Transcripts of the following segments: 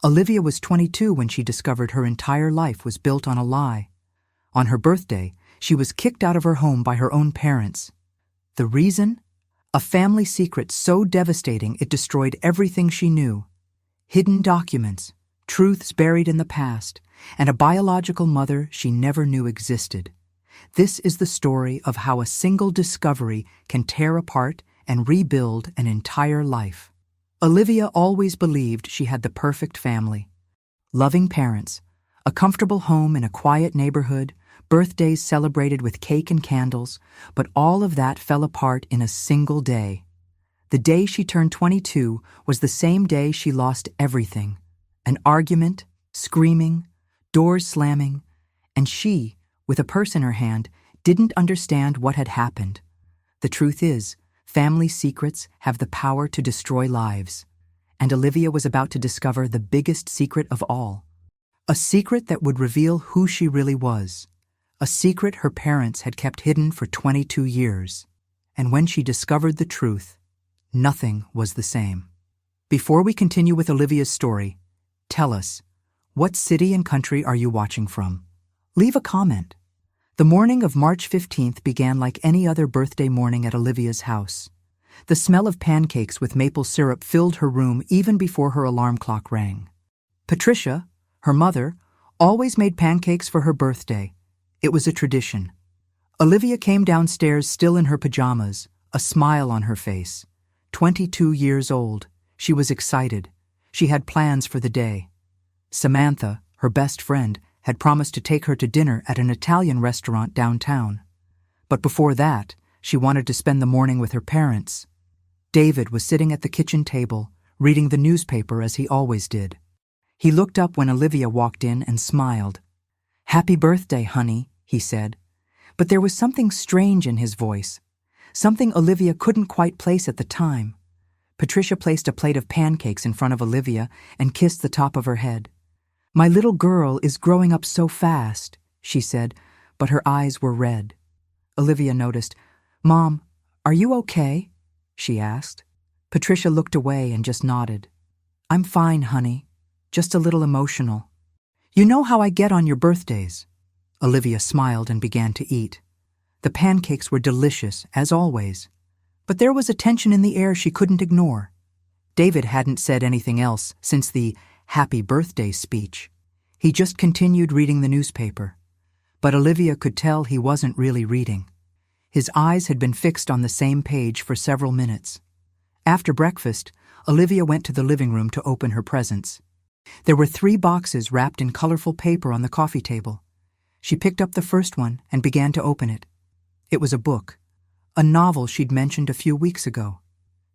Olivia was 22 when she discovered her entire life was built on a lie. On her birthday, she was kicked out of her home by her own parents. The reason? A family secret so devastating it destroyed everything she knew. Hidden documents, truths buried in the past, and a biological mother she never knew existed. This is the story of how a single discovery can tear apart and rebuild an entire life. Olivia always believed she had the perfect family. Loving parents, a comfortable home in a quiet neighborhood, birthdays celebrated with cake and candles, but all of that fell apart in a single day. The day she turned 22 was the same day she lost everything. An argument, screaming, doors slamming, and she, with a purse in her hand, didn't understand what had happened. The truth is, family secrets have the power to destroy lives, and Olivia was about to discover the biggest secret of all. A secret that would reveal who she really was. A secret her parents had kept hidden for 22 years. And when she discovered the truth, nothing was the same. Before we continue with Olivia's story, tell us, what city and country are you watching from? Leave a comment. The morning of March 15th began like any other birthday morning at Olivia's house. The smell of pancakes with maple syrup filled her room even before her alarm clock rang. Patricia, her mother, always made pancakes for her birthday. It was a tradition. Olivia came downstairs still in her pajamas, a smile on her face. 22 years old, she was excited. She had plans for the day. Samantha, her best friend, had promised to take her to dinner at an Italian restaurant downtown. But before that, she wanted to spend the morning with her parents. David was sitting at the kitchen table, reading the newspaper as he always did. He looked up when Olivia walked in and smiled. "Happy birthday, honey," he said. But there was something strange in his voice, something Olivia couldn't quite place at the time. Patricia placed a plate of pancakes in front of Olivia and kissed the top of her head. "My little girl is growing up so fast," she said, but her eyes were red. Olivia noticed. "Mom, are you okay?" she asked. Patricia looked away and just nodded. "I'm fine, honey. Just a little emotional. You know how I get on your birthdays." Olivia smiled and began to eat. The pancakes were delicious, as always. But there was a tension in the air she couldn't ignore. David hadn't said anything else since the happy birthday speech. He just continued reading the newspaper. But Olivia could tell he wasn't really reading. His eyes had been fixed on the same page for several minutes. After breakfast, Olivia went to the living room to open her presents. There were 3 boxes wrapped in colorful paper on the coffee table. She picked up the first one and began to open it. It was a book, a novel she'd mentioned a few weeks ago.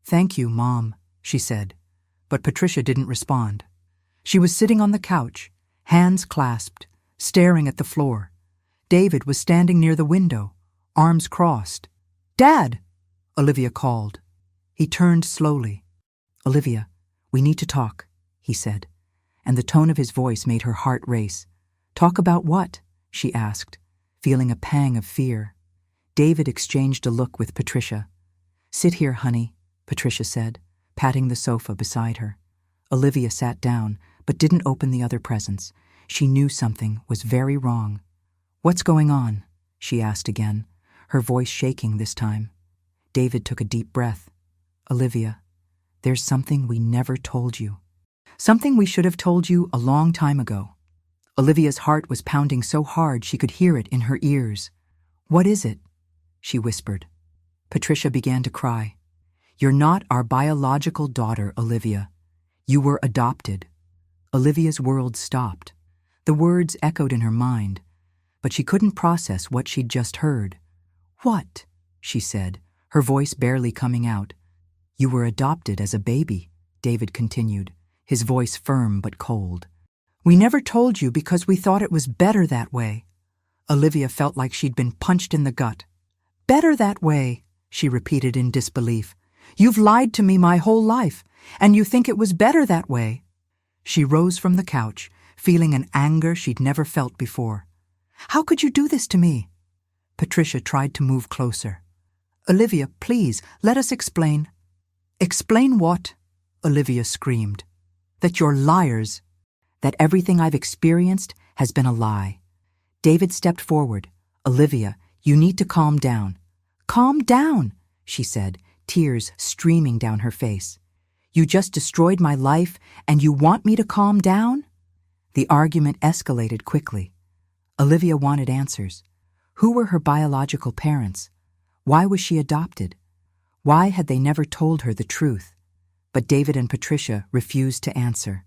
"Thank you, Mom," she said, but Patricia didn't respond. She was sitting on the couch, hands clasped, staring at the floor. David was standing near the window, arms crossed. "Dad!" Olivia called. He turned slowly. "Olivia, we need to talk," he said, and the tone of his voice made her heart race. "Talk about what?" she asked, feeling a pang of fear. David exchanged a look with Patricia. "Sit here, honey," Patricia said, patting the sofa beside her. Olivia sat down, but didn't open the other presents. She knew something was very wrong. "What's going on?" she asked again, her voice shaking this time. David took a deep breath. "Olivia, there's something we never told you. Something we should have told you a long time ago." Olivia's heart was pounding so hard she could hear it in her ears. "What is it?" she whispered. Patricia began to cry. "You're not our biological daughter, Olivia. You were adopted." Olivia's world stopped. The words echoed in her mind, but she couldn't process what she'd just heard. "What?" she said, her voice barely coming out. "You were adopted as a baby," David continued, his voice firm but cold. "We never told you because we thought it was better that way." Olivia felt like she'd been punched in the gut. "Better that way," she repeated in disbelief. "You've lied to me my whole life, and you think it was better that way." She rose from the couch, feeling an anger she'd never felt before. "How could you do this to me?" Patricia tried to move closer. "Olivia, please, let us explain." "Explain what?" Olivia screamed. "That you're liars," that everything I've experienced has been a lie. David stepped forward. Olivia, you need to calm down. Calm down, she said, tears streaming down her face. You just destroyed my life and you want me to calm down? The argument escalated quickly. Olivia wanted answers. Who were her biological parents? Why was she adopted? Why had they never told her the truth? But David and Patricia refused to answer.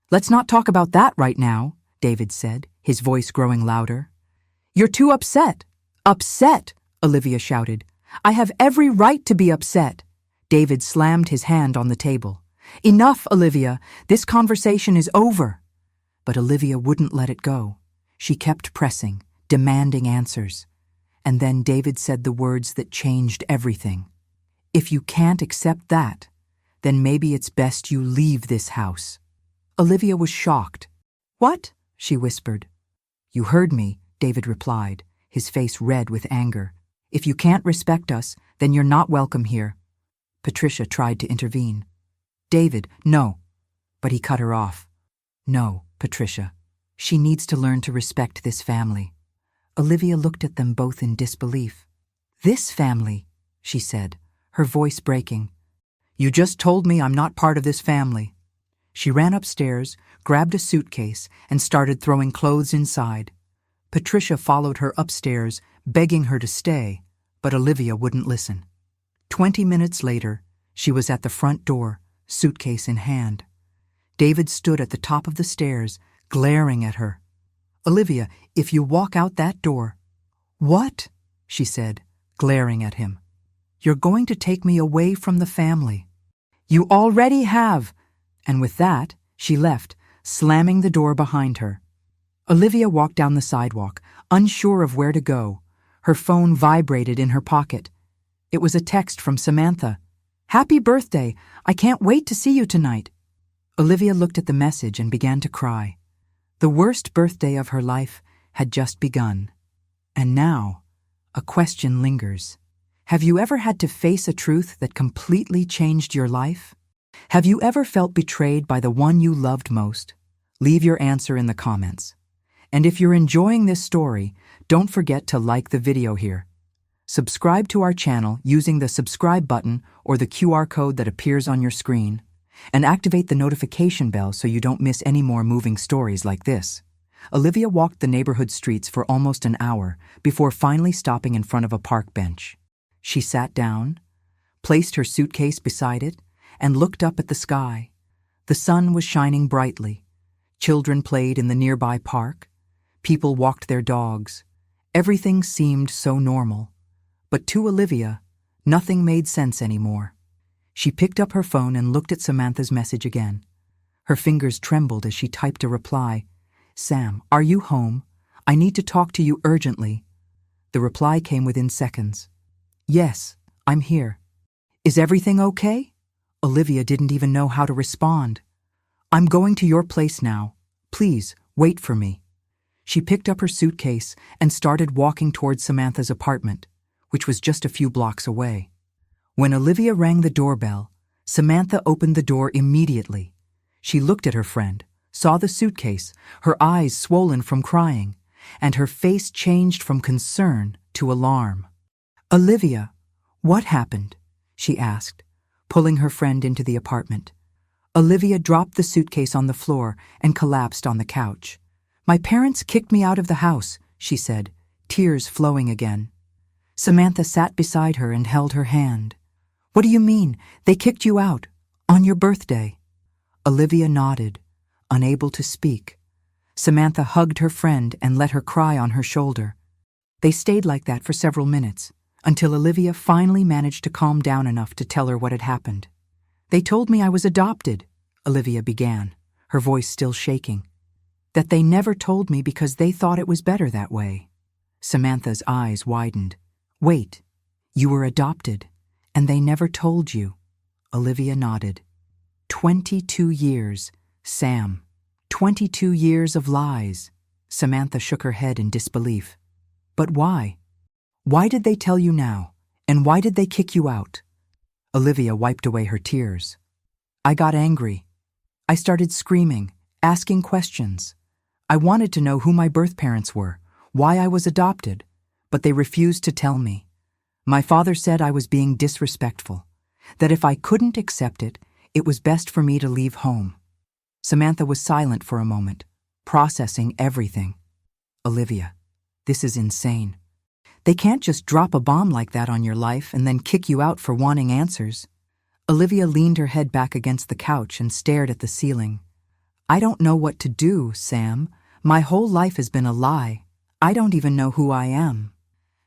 Let's not talk about that right now, David said, his voice growing louder. You're too upset. Upset, Olivia shouted. I have every right to be upset. David slammed his hand on the table. Enough, Olivia. This conversation is over. But Olivia wouldn't let it go. She kept pressing, demanding answers. And then David said the words that changed everything. If you can't accept that, then maybe it's best you leave this house. Olivia was shocked. What? She whispered. You heard me, David replied, his face red with anger. If you can't respect us, then you're not welcome here. Patricia tried to intervene. David, no. But he cut her off. No, Patricia. She needs to learn to respect this family. Olivia looked at them both in disbelief. This family, she said, her voice breaking. You just told me I'm not part of this family. She ran upstairs, grabbed a suitcase, and started throwing clothes inside. Patricia followed her upstairs, begging her to stay, but Olivia wouldn't listen. 20 minutes later, she was at the front door, suitcase in hand. David stood at the top of the stairs, glaring at her. Olivia, if you walk out that door. What? She said, glaring at him. You're going to take me away from the family. You already have. And with that, she left, slamming the door behind her. Olivia walked down the sidewalk, unsure of where to go. Her phone vibrated in her pocket. It was a text from Samantha. Happy birthday! I can't wait to see you tonight. Olivia looked at the message and began to cry. The worst birthday of her life had just begun. And now, a question lingers. Have you ever had to face a truth that completely changed your life? Have you ever felt betrayed by the one you loved most? Leave your answer in the comments. And if you're enjoying this story, don't forget to like the video here. Subscribe to our channel using the subscribe button or the QR code that appears on your screen, and activate the notification bell so you don't miss any more moving stories like this. Olivia walked the neighborhood streets for almost an hour before finally stopping in front of a park bench. She sat down, placed her suitcase beside it, and looked up at the sky. The sun was shining brightly. Children played in the nearby park. People walked their dogs. Everything seemed so normal. But to Olivia, nothing made sense anymore. She picked up her phone and looked at Samantha's message again. Her fingers trembled as she typed a reply. Sam, are you home? I need to talk to you urgently. The reply came within seconds. Yes, I'm here. Is everything okay? Olivia didn't even know how to respond. I'm going to your place now. Please, wait for me. She picked up her suitcase and started walking towards Samantha's apartment, which was just a few blocks away. When Olivia rang the doorbell, Samantha opened the door immediately. She looked at her friend, saw the suitcase, her eyes swollen from crying, and her face changed from concern to alarm. Olivia, what happened? She asked, pulling her friend into the apartment. Olivia dropped the suitcase on the floor and collapsed on the couch. My parents kicked me out of the house, she said, tears flowing again. Samantha sat beside her and held her hand. What do you mean? They kicked you out? On your birthday? Olivia nodded, unable to speak. Samantha hugged her friend and let her cry on her shoulder. They stayed like that for several minutes, until Olivia finally managed to calm down enough to tell her what had happened. They told me I was adopted, Olivia began, her voice still shaking. That they never told me because they thought it was better that way. Samantha's eyes widened. Wait, you were adopted, and they never told you? Olivia nodded. 22 years, Sam. 22 years of lies. Samantha shook her head in disbelief. But why? Why did they tell you now? And why did they kick you out? Olivia wiped away her tears. I got angry. I started screaming, asking questions. I wanted to know who my birth parents were, why I was adopted, but they refused to tell me. My father said I was being disrespectful, that if I couldn't accept it, it was best for me to leave home. Samantha was silent for a moment, processing everything. Olivia, this is insane. They can't just drop a bomb like that on your life and then kick you out for wanting answers. Olivia leaned her head back against the couch and stared at the ceiling. I don't know what to do, Sam. My whole life has been a lie. I don't even know who I am.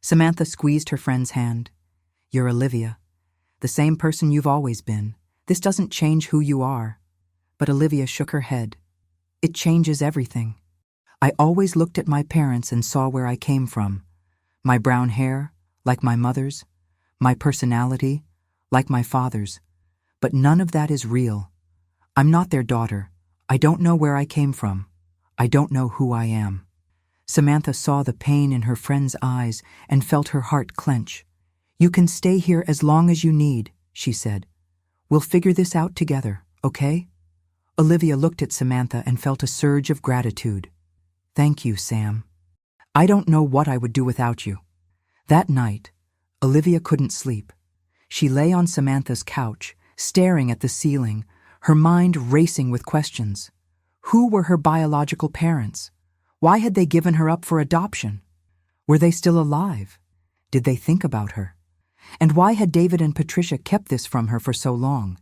Samantha squeezed her friend's hand. You're Olivia, the same person you've always been. This doesn't change who you are. But Olivia shook her head. It changes everything. I always looked at my parents and saw where I came from. My brown hair, like my mother's. My personality, like my father's. But none of that is real. I'm not their daughter. I don't know where I came from. I don't know who I am. Samantha saw the pain in her friend's eyes and felt her heart clench. You can stay here as long as you need, she said. We'll figure this out together, okay? Olivia looked at Samantha and felt a surge of gratitude. Thank you, Sam. I don't know what I would do without you. That night, Olivia couldn't sleep. She lay on Samantha's couch, staring at the ceiling, her mind racing with questions. Who were her biological parents? Why had they given her up for adoption? Were they still alive? Did they think about her? And why had David and Patricia kept this from her for so long?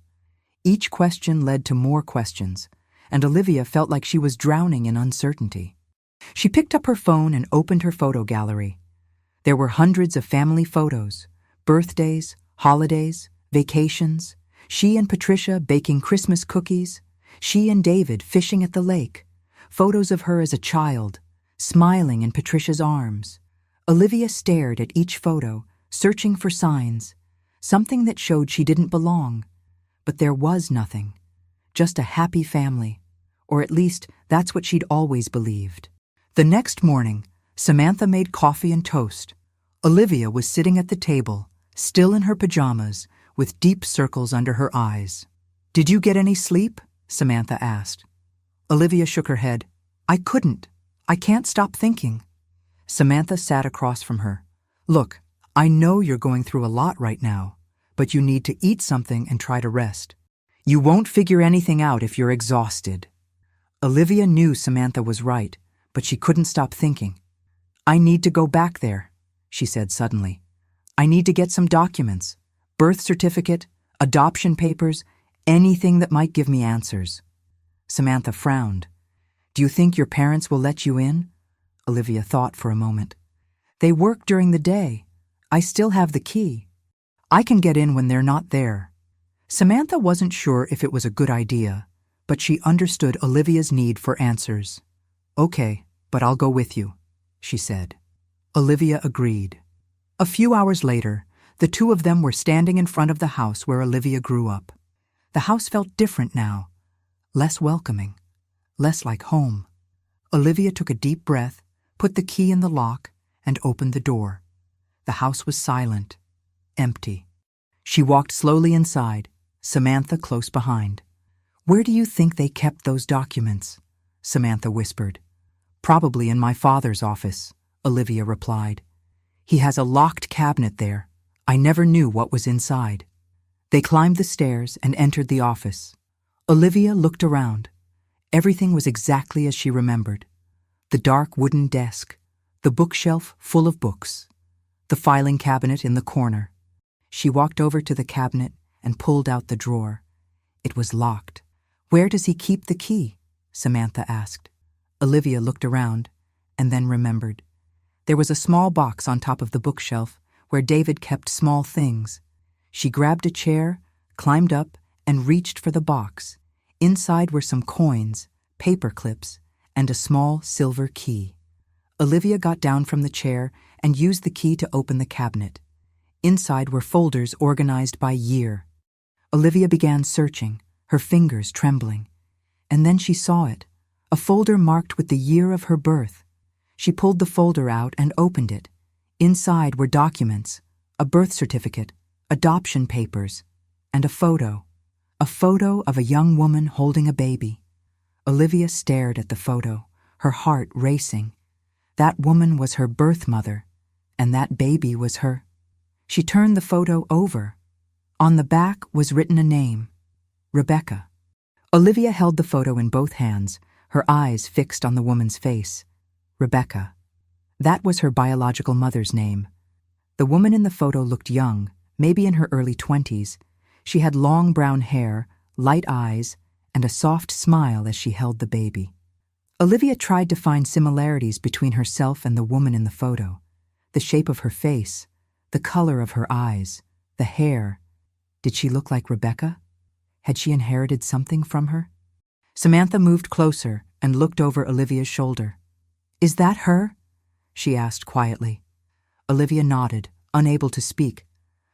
Each question led to more questions, and Olivia felt like she was drowning in uncertainty. She picked up her phone and opened her photo gallery. There were hundreds of family photos, birthdays, holidays, vacations, she and Patricia baking Christmas cookies, she and David fishing at the lake, photos of her as a child, smiling in Patricia's arms. Olivia stared at each photo, searching for signs, something that showed she didn't belong. But there was nothing, just a happy family, or at least that's what she'd always believed. The next morning, Samantha made coffee and toast. Olivia was sitting at the table, still in her pajamas, with deep circles under her eyes. Did you get any sleep? Samantha asked. Olivia shook her head. I couldn't. I can't stop thinking. Samantha sat across from her. Look, I know you're going through a lot right now, but you need to eat something and try to rest. You won't figure anything out if you're exhausted. Olivia knew Samantha was right, but she couldn't stop thinking. I need to go back there, she said suddenly. I need to get some documents, birth certificate, adoption papers, anything that might give me answers. Samantha frowned. Do you think your parents will let you in? Olivia thought for a moment. They work during the day. I still have the key. I can get in when they're not there. Samantha wasn't sure if it was a good idea, but she understood Olivia's need for answers. Okay, but I'll go with you, she said. Olivia agreed. A few hours later, the two of them were standing in front of the house where Olivia grew up. The house felt different now, less welcoming, less like home. Olivia took a deep breath, put the key in the lock, and opened the door. The house was silent, empty. She walked slowly inside, Samantha close behind. Where do you think they kept those documents? Samantha whispered. Probably in my father's office, Olivia replied. He has a locked cabinet there. I never knew what was inside. They climbed the stairs and entered the office. Olivia looked around. Everything was exactly as she remembered. The dark wooden desk, the bookshelf full of books, the filing cabinet in the corner. She walked over to the cabinet and pulled out the drawer. It was locked. Where does he keep the key? Samantha asked. Olivia looked around and then remembered. There was a small box on top of the bookshelf where David kept small things. She grabbed a chair, climbed up, and reached for the box. Inside were some coins, paper clips, and a small silver key. Olivia got down from the chair and used the key to open the cabinet. Inside were folders organized by year. Olivia began searching, her fingers trembling. And then she saw it, a folder marked with the year of her birth. She pulled the folder out and opened it. Inside were documents, a birth certificate, adoption papers, and a photo of a young woman holding a baby. Olivia stared at the photo, her heart racing. That woman was her birth mother, and that baby was her. She turned the photo over. On the back was written a name, Rebecca. Olivia held the photo in both hands, her eyes fixed on the woman's face. Rebecca. That was her biological mother's name. The woman in the photo looked young, maybe in her early 20s. She had long brown hair, light eyes, and a soft smile as she held the baby. Olivia tried to find similarities between herself and the woman in the photo. The shape of her face, the color of her eyes, the hair. Did she look like Rebecca? Had she inherited something from her? Samantha moved closer and looked over Olivia's shoulder. "Is that her?" she asked quietly. Olivia nodded, unable to speak.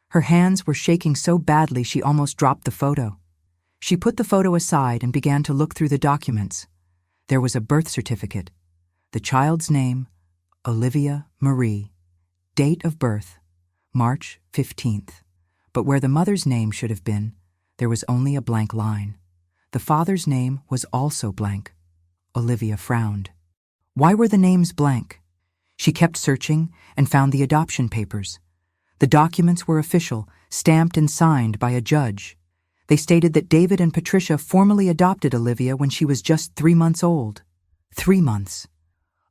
Her hands were shaking so badly she almost dropped the photo. She put the photo aside and began to look through the documents. There was a birth certificate. The child's name, Olivia Marie. Date of birth, March 15th. But where the mother's name should have been, there was only a blank line. The father's name was also blank. Olivia frowned. Why were the names blank? She kept searching and found the adoption papers. The documents were official, stamped and signed by a judge. They stated that David and Patricia formally adopted Olivia when she was just 3 months old. 3 months.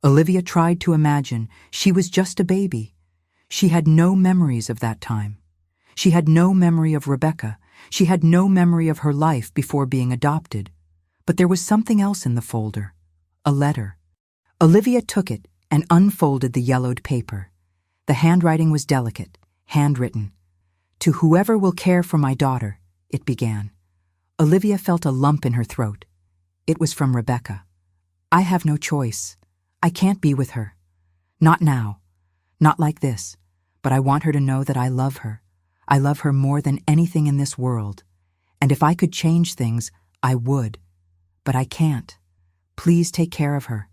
Olivia tried to imagine she was just a baby. She had no memories of that time. She had no memory of Rebecca. She had no memory of her life before being adopted. But there was something else in the folder. A letter. Olivia took it and unfolded the yellowed paper. The handwriting was delicate, handwritten. "To whoever will care for my daughter," it began. Olivia felt a lump in her throat. It was from Rebecca. "I have no choice. I can't be with her. Not now. Not like this. But I want her to know that I love her. I love her more than anything in this world. And if I could change things, I would. But I can't. Please take care of her.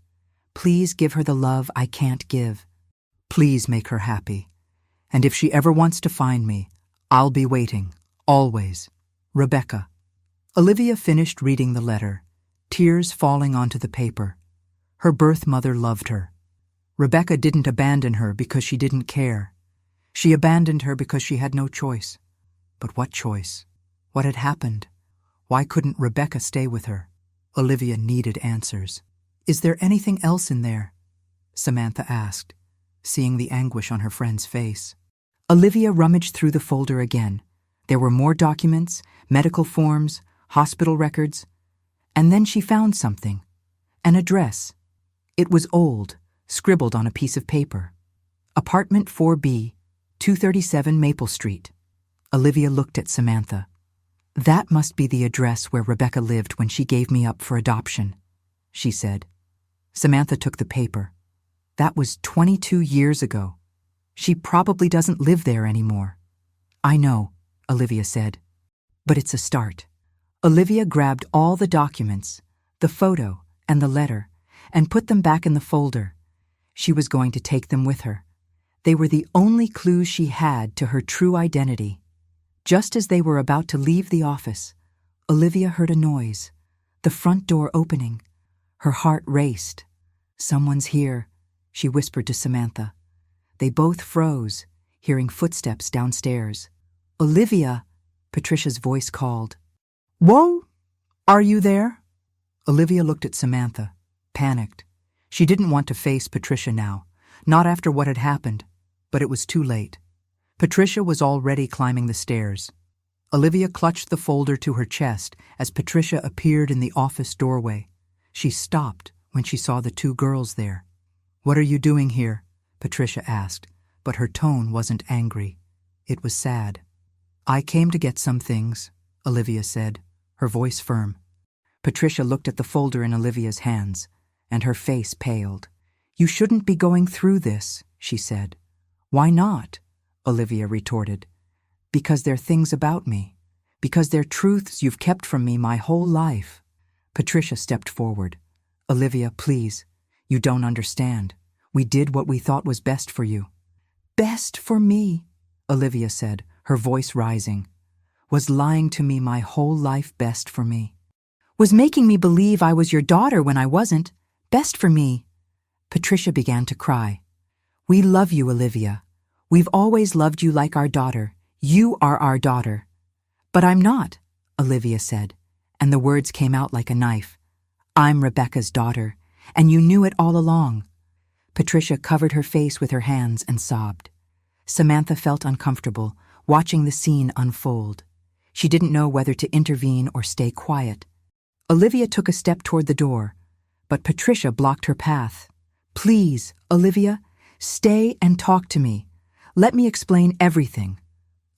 Please give her the love I can't give. Please make her happy. And if she ever wants to find me, I'll be waiting, always. Rebecca." Olivia finished reading the letter, tears falling onto the paper. Her birth mother loved her. Rebecca didn't abandon her because she didn't care. She abandoned her because she had no choice. But what choice? What had happened? Why couldn't Rebecca stay with her? Olivia needed answers. "Is there anything else in there?" Samantha asked, seeing the anguish on her friend's face. Olivia rummaged through the folder again. There were more documents, medical forms, hospital records. And then she found something. An address. It was old, scribbled on a piece of paper. Apartment 4B, 237 Maple Street. Olivia looked at Samantha. "That must be the address where Rebecca lived when she gave me up for adoption," she said. Samantha took the paper. "That was 22 years ago. She probably doesn't live there anymore." "I know," Olivia said. "But it's a start." Olivia grabbed all the documents, the photo and the letter, and put them back in the folder. She was going to take them with her. They were the only clues she had to her true identity. Just as they were about to leave the office, Olivia heard a noise, the front door opening. Her heart raced. "Someone's here," she whispered to Samantha. They both froze, hearing footsteps downstairs. "Olivia," Patricia's voice called. "Whoa! Are you there?" Olivia looked at Samantha, panicked. She didn't want to face Patricia now, not after what had happened, but it was too late. Patricia was already climbing the stairs. Olivia clutched the folder to her chest as Patricia appeared in the office doorway. She stopped when she saw the 2 girls there. "What are you doing here?" Patricia asked, but her tone wasn't angry. It was sad. "I came to get some things," Olivia said, her voice firm. Patricia looked at the folder in Olivia's hands, and her face paled. "You shouldn't be going through this," she said. "Why not?" Olivia retorted. "Because they're things about me. Because they're truths you've kept from me my whole life." Patricia stepped forward. "Olivia, please. You don't understand. We did what we thought was best for you." "Best for me," Olivia said, her voice rising. "Was lying to me my whole life best for me? Was making me believe I was your daughter when I wasn't. Best for me." Patricia began to cry. "We love you, Olivia. We've always loved you like our daughter. You are our daughter." "But I'm not," Olivia said, and the words came out like a knife. "I'm Rebecca's daughter, and you knew it all along." Patricia covered her face with her hands and sobbed. Samantha felt uncomfortable, watching the scene unfold. She didn't know whether to intervene or stay quiet. Olivia took a step toward the door, but Patricia blocked her path. "Please, Olivia, stay and talk to me. Let me explain everything."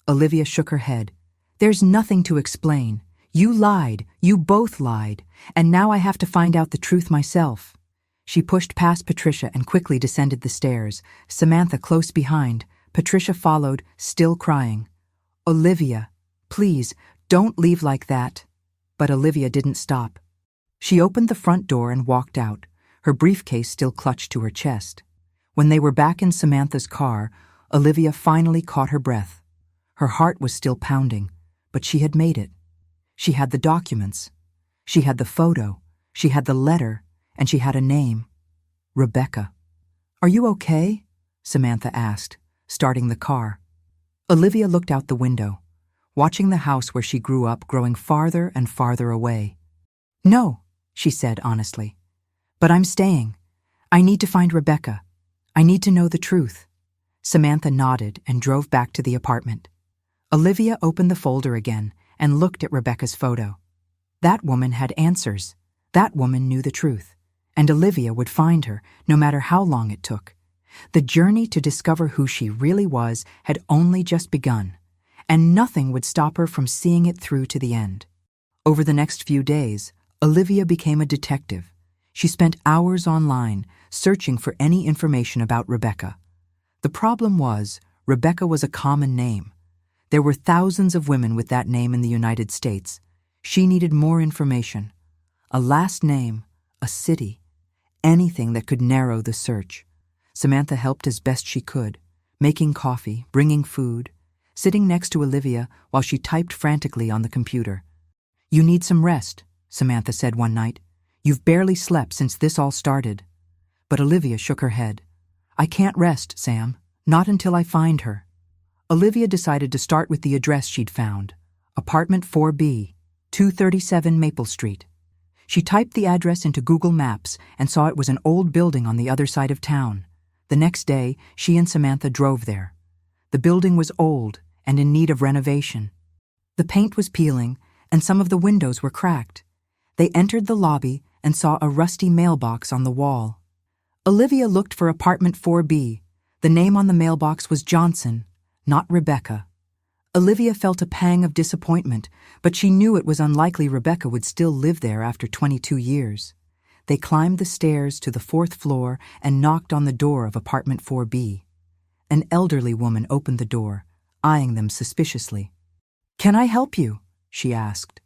Olivia shook her head. "There's nothing to explain. You lied, you both lied, and now I have to find out the truth myself." She pushed past Patricia and quickly descended the stairs, Samantha close behind. Patricia followed, still crying. "Olivia, please, don't leave like that." But Olivia didn't stop. She opened the front door and walked out, her briefcase still clutched to her chest. When they were back in Samantha's car, Olivia finally caught her breath. Her heart was still pounding, but she had made it. She had the documents. She had the photo. She had the letter, and she had a name. Rebecca. "Are you okay?" Samantha asked, starting the car. Olivia looked out the window, watching the house where she grew up growing farther and farther away. "No," she said honestly. "But I'm staying. I need to find Rebecca. I need to know the truth." Samantha nodded and drove back to the apartment. Olivia opened the folder again and looked at Rebecca's photo. That woman had answers. That woman knew the truth. And Olivia would find her, no matter how long it took. The journey to discover who she really was had only just begun, and nothing would stop her from seeing it through to the end. Over the next few days, Olivia became a detective. She spent hours online, searching for any information about Rebecca. The problem was, Rebecca was a common name. There were thousands of women with that name in the United States. She needed more information. A last name, a city, anything that could narrow the search. Samantha helped as best she could, making coffee, bringing food, sitting next to Olivia while she typed frantically on the computer. "You need some rest," Samantha said one night. "You've barely slept since this all started." But Olivia shook her head. "I can't rest, Sam. Not until I find her." Olivia decided to start with the address she'd found, Apartment 4B, 237 Maple Street. She typed the address into Google Maps and saw it was an old building on the other side of town. The next day, she and Samantha drove there. The building was old and in need of renovation. The paint was peeling, and some of the windows were cracked. They entered the lobby and saw a rusty mailbox on the wall. Olivia looked for Apartment 4B. The name on the mailbox was Johnson, not Rebecca. Olivia felt a pang of disappointment, but she knew it was unlikely Rebecca would still live there after 22 years. They climbed the stairs to the 4th floor and knocked on the door of Apartment 4B. An elderly woman opened the door, eyeing them suspiciously. "Can I help you?" she asked.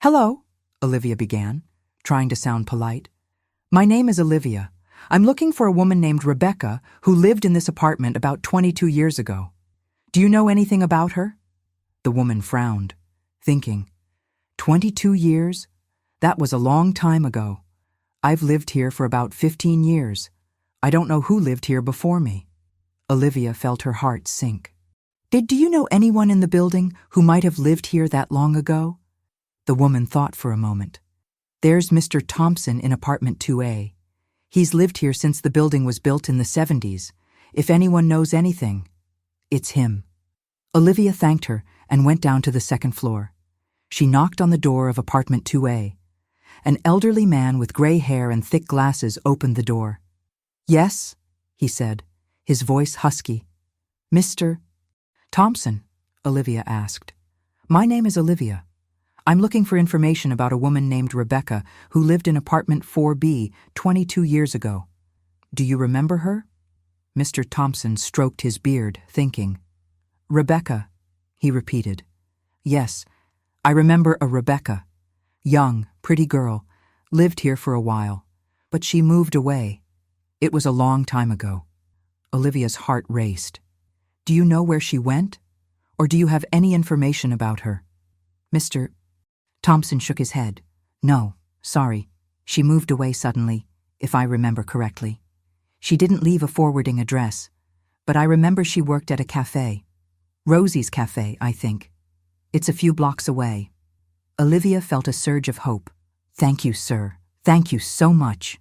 "Hello," Olivia began, trying to sound polite. "My name is Olivia. I'm looking for a woman named Rebecca who lived in this apartment about 22 years ago. Do you know anything about her?" The woman frowned, thinking, 22 years? That was a long time ago. I've lived here for about 15 years. I don't know who lived here before me." Olivia felt her heart sink. Do you know anyone in the building who might have lived here that long ago?" The woman thought for a moment. "There's Mr. Thompson in Apartment 2A. He's lived here since the building was built in the 70s. If anyone knows anything, it's him." Olivia thanked her and went down to the 2nd floor. She knocked on the door of Apartment 2A. An elderly man with gray hair and thick glasses opened the door. "Yes," he said, his voice husky. "Mr. Thompson?" Olivia asked. "My name is Olivia. I'm looking for information about a woman named Rebecca who lived in Apartment 4B 22 years ago. Do you remember her?" Mr. Thompson stroked his beard, thinking. "Rebecca," he repeated. "Yes, I remember a Rebecca. Young, pretty girl, lived here for a while, but she moved away. It was a long time ago." Olivia's heart raced. "Do you know where she went? Or do you have any information about her?" Mr. Thompson shook his head. No, sorry. She moved away suddenly, if I remember correctly. She didn't leave a forwarding address, but I remember she worked at a cafe. Rosie's Cafe, I think. It's a few blocks away. Olivia felt a surge of hope. Thank you, sir. Thank you so much.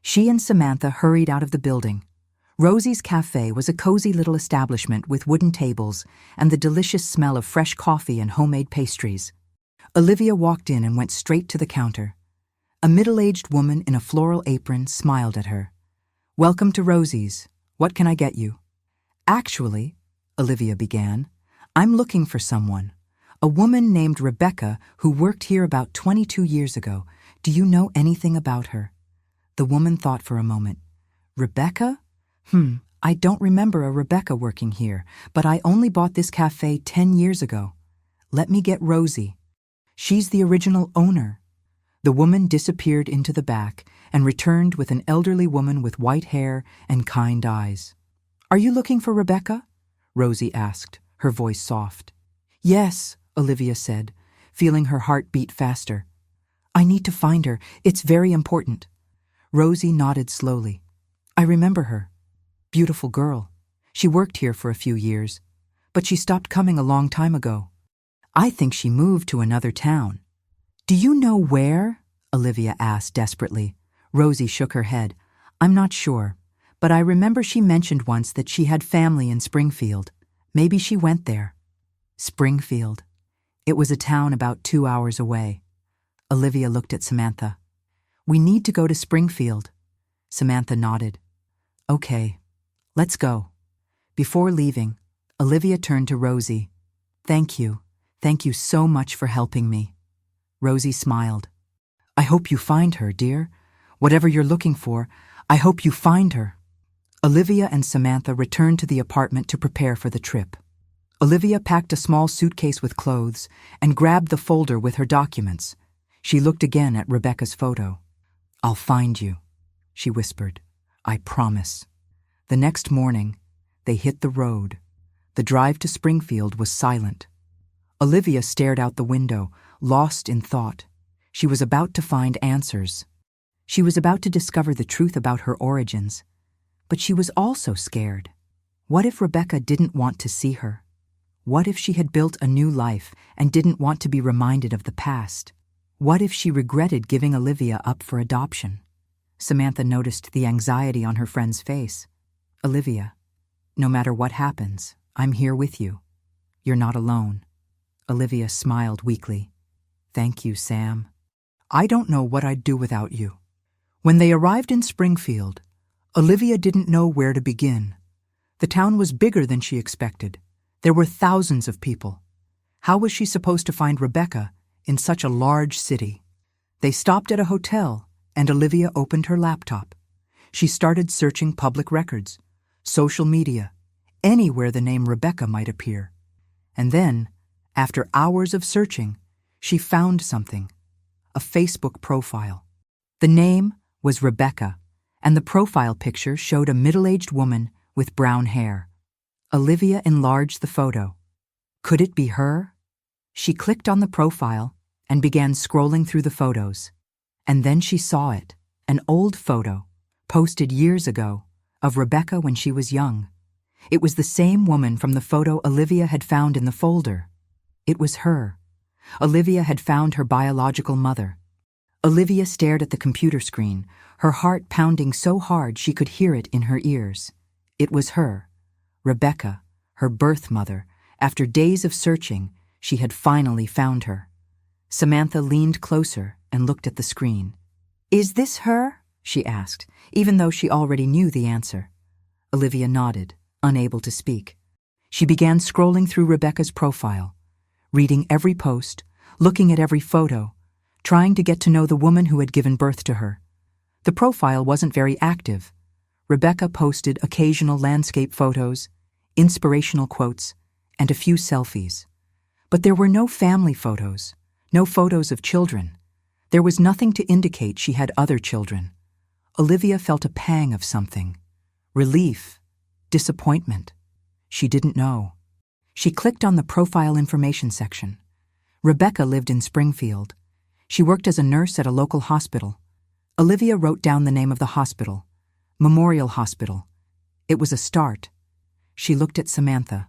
She and Samantha hurried out of the building. Rosie's Cafe was a cozy little establishment with wooden tables and the delicious smell of fresh coffee and homemade pastries. Olivia walked in and went straight to the counter. A middle-aged woman in a floral apron smiled at her. Welcome to Rosie's. What can I get you? Actually, Olivia began, I'm looking for someone. A woman named Rebecca who worked here about 22 years ago. Do you know anything about her? The woman thought for a moment. Rebecca? I don't remember a Rebecca working here, but I only bought this cafe 10 years ago. Let me get Rosie. She's the original owner. The woman disappeared into the back and returned with an elderly woman with white hair and kind eyes. Are you looking for Rebecca? Rosie asked, her voice soft. Yes, Olivia said, feeling her heart beat faster. I need to find her. It's very important. Rosie nodded slowly. I remember her. Beautiful girl. She worked here for a few years, but she stopped coming a long time ago. I think she moved to another town. Do you know where? Olivia asked desperately. Rosie shook her head. I'm not sure, but I remember she mentioned once that she had family in Springfield. Maybe she went there. Springfield. It was a town about 2 hours away. Olivia looked at Samantha. We need to go to Springfield. Samantha nodded. Okay, let's go. Before leaving, Olivia turned to Rosie. Thank you. Thank you so much for helping me. Rosie smiled. I hope you find her, dear. Whatever you're looking for, I hope you find her. Olivia and Samantha returned to the apartment to prepare for the trip. Olivia packed a small suitcase with clothes and grabbed the folder with her documents. She looked again at Rebecca's photo. I'll find you, she whispered. I promise. The next morning, they hit the road. The drive to Springfield was silent. Olivia stared out the window, lost in thought. She was about to find answers. She was about to discover the truth about her origins. But she was also scared. What if Rebecca didn't want to see her? What if she had built a new life and didn't want to be reminded of the past? What if she regretted giving Olivia up for adoption? Samantha noticed the anxiety on her friend's face. Olivia, no matter what happens, I'm here with you. You're not alone. Olivia smiled weakly. Thank you, Sam. I don't know what I'd do without you. When they arrived in Springfield, Olivia didn't know where to begin. The town was bigger than she expected. There were thousands of people. How was she supposed to find Rebecca in such a large city? They stopped at a hotel, and Olivia opened her laptop. She started searching public records, social media, anywhere the name Rebecca might appear. And then, after hours of searching, she found something. A Facebook profile. The name was Rebecca, and the profile picture showed a middle-aged woman with brown hair. Olivia enlarged the photo. Could it be her? She clicked on the profile and began scrolling through the photos. And then she saw it, an old photo, posted years ago, of Rebecca when she was young. It was the same woman from the photo Olivia had found in the folder. It was her. Olivia had found her biological mother. Olivia stared at the computer screen, her heart pounding so hard she could hear it in her ears. It was her, Rebecca, her birth mother. After days of searching, she had finally found her. Samantha leaned closer and looked at the screen. Is this her? She asked, even though she already knew the answer. Olivia nodded, unable to speak. She began scrolling through Rebecca's profile, reading every post, looking at every photo, trying to get to know the woman who had given birth to her. The profile wasn't very active. Rebecca posted occasional landscape photos, inspirational quotes, and a few selfies. But there were no family photos, no photos of children. There was nothing to indicate she had other children. Olivia felt a pang of something. Relief, disappointment. She didn't know. She clicked on the profile information section. Rebecca lived in Springfield. She worked as a nurse at a local hospital. Olivia wrote down the name of the hospital. Memorial Hospital. It was a start. She looked at Samantha.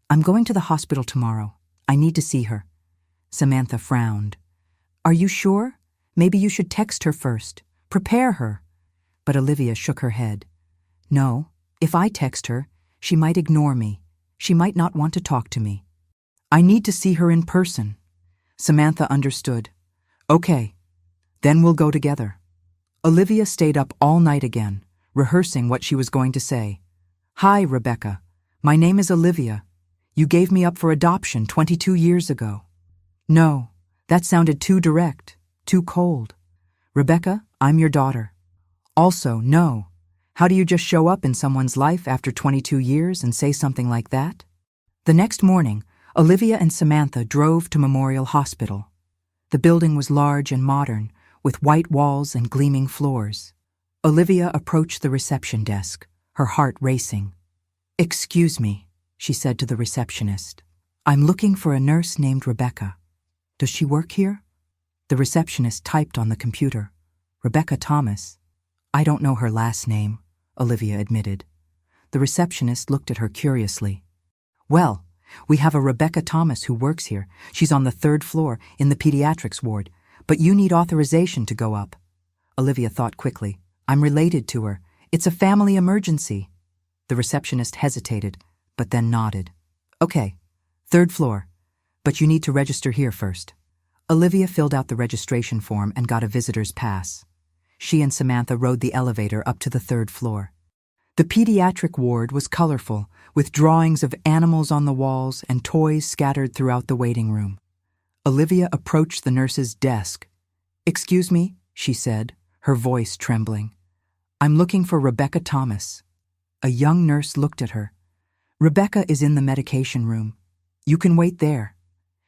I'm going to the hospital tomorrow. I need to see her. Samantha frowned. Are you sure? Maybe you should text her first. Prepare her. But Olivia shook her head. No, if I text her, she might ignore me. She might not want to talk to me. I need to see her in person. Samantha understood. Okay, then we'll go together. Olivia stayed up all night again, rehearsing what she was going to say. Hi, Rebecca. My name is Olivia. You gave me up for adoption 22 years ago. No, that sounded too direct, too cold. Rebecca, I'm your daughter. Also, no. How do you just show up in someone's life after 22 years and say something like that? The next morning, Olivia and Samantha drove to Memorial Hospital. The building was large and modern, with white walls and gleaming floors. Olivia approached the reception desk, her heart racing. Excuse me, she said to the receptionist. I'm looking for a nurse named Rebecca. Does she work here? The receptionist typed on the computer. Rebecca Thomas. I don't know her last name, Olivia admitted. The receptionist looked at her curiously. Well, we have a Rebecca Thomas who works here. She's on the 3rd floor in the pediatrics ward, but you need authorization to go up. Olivia thought quickly. I'm related to her. It's a family emergency. The receptionist hesitated, but then nodded. Okay, 3rd floor, but you need to register here first. Olivia filled out the registration form and got a visitor's pass. She and Samantha rode the elevator up to the 3rd floor. The pediatric ward was colorful, with drawings of animals on the walls and toys scattered throughout the waiting room. Olivia approached the nurse's desk. Excuse me, she said, her voice trembling. I'm looking for Rebecca Thomas. A young nurse looked at her. Rebecca is in the medication room. You can wait there.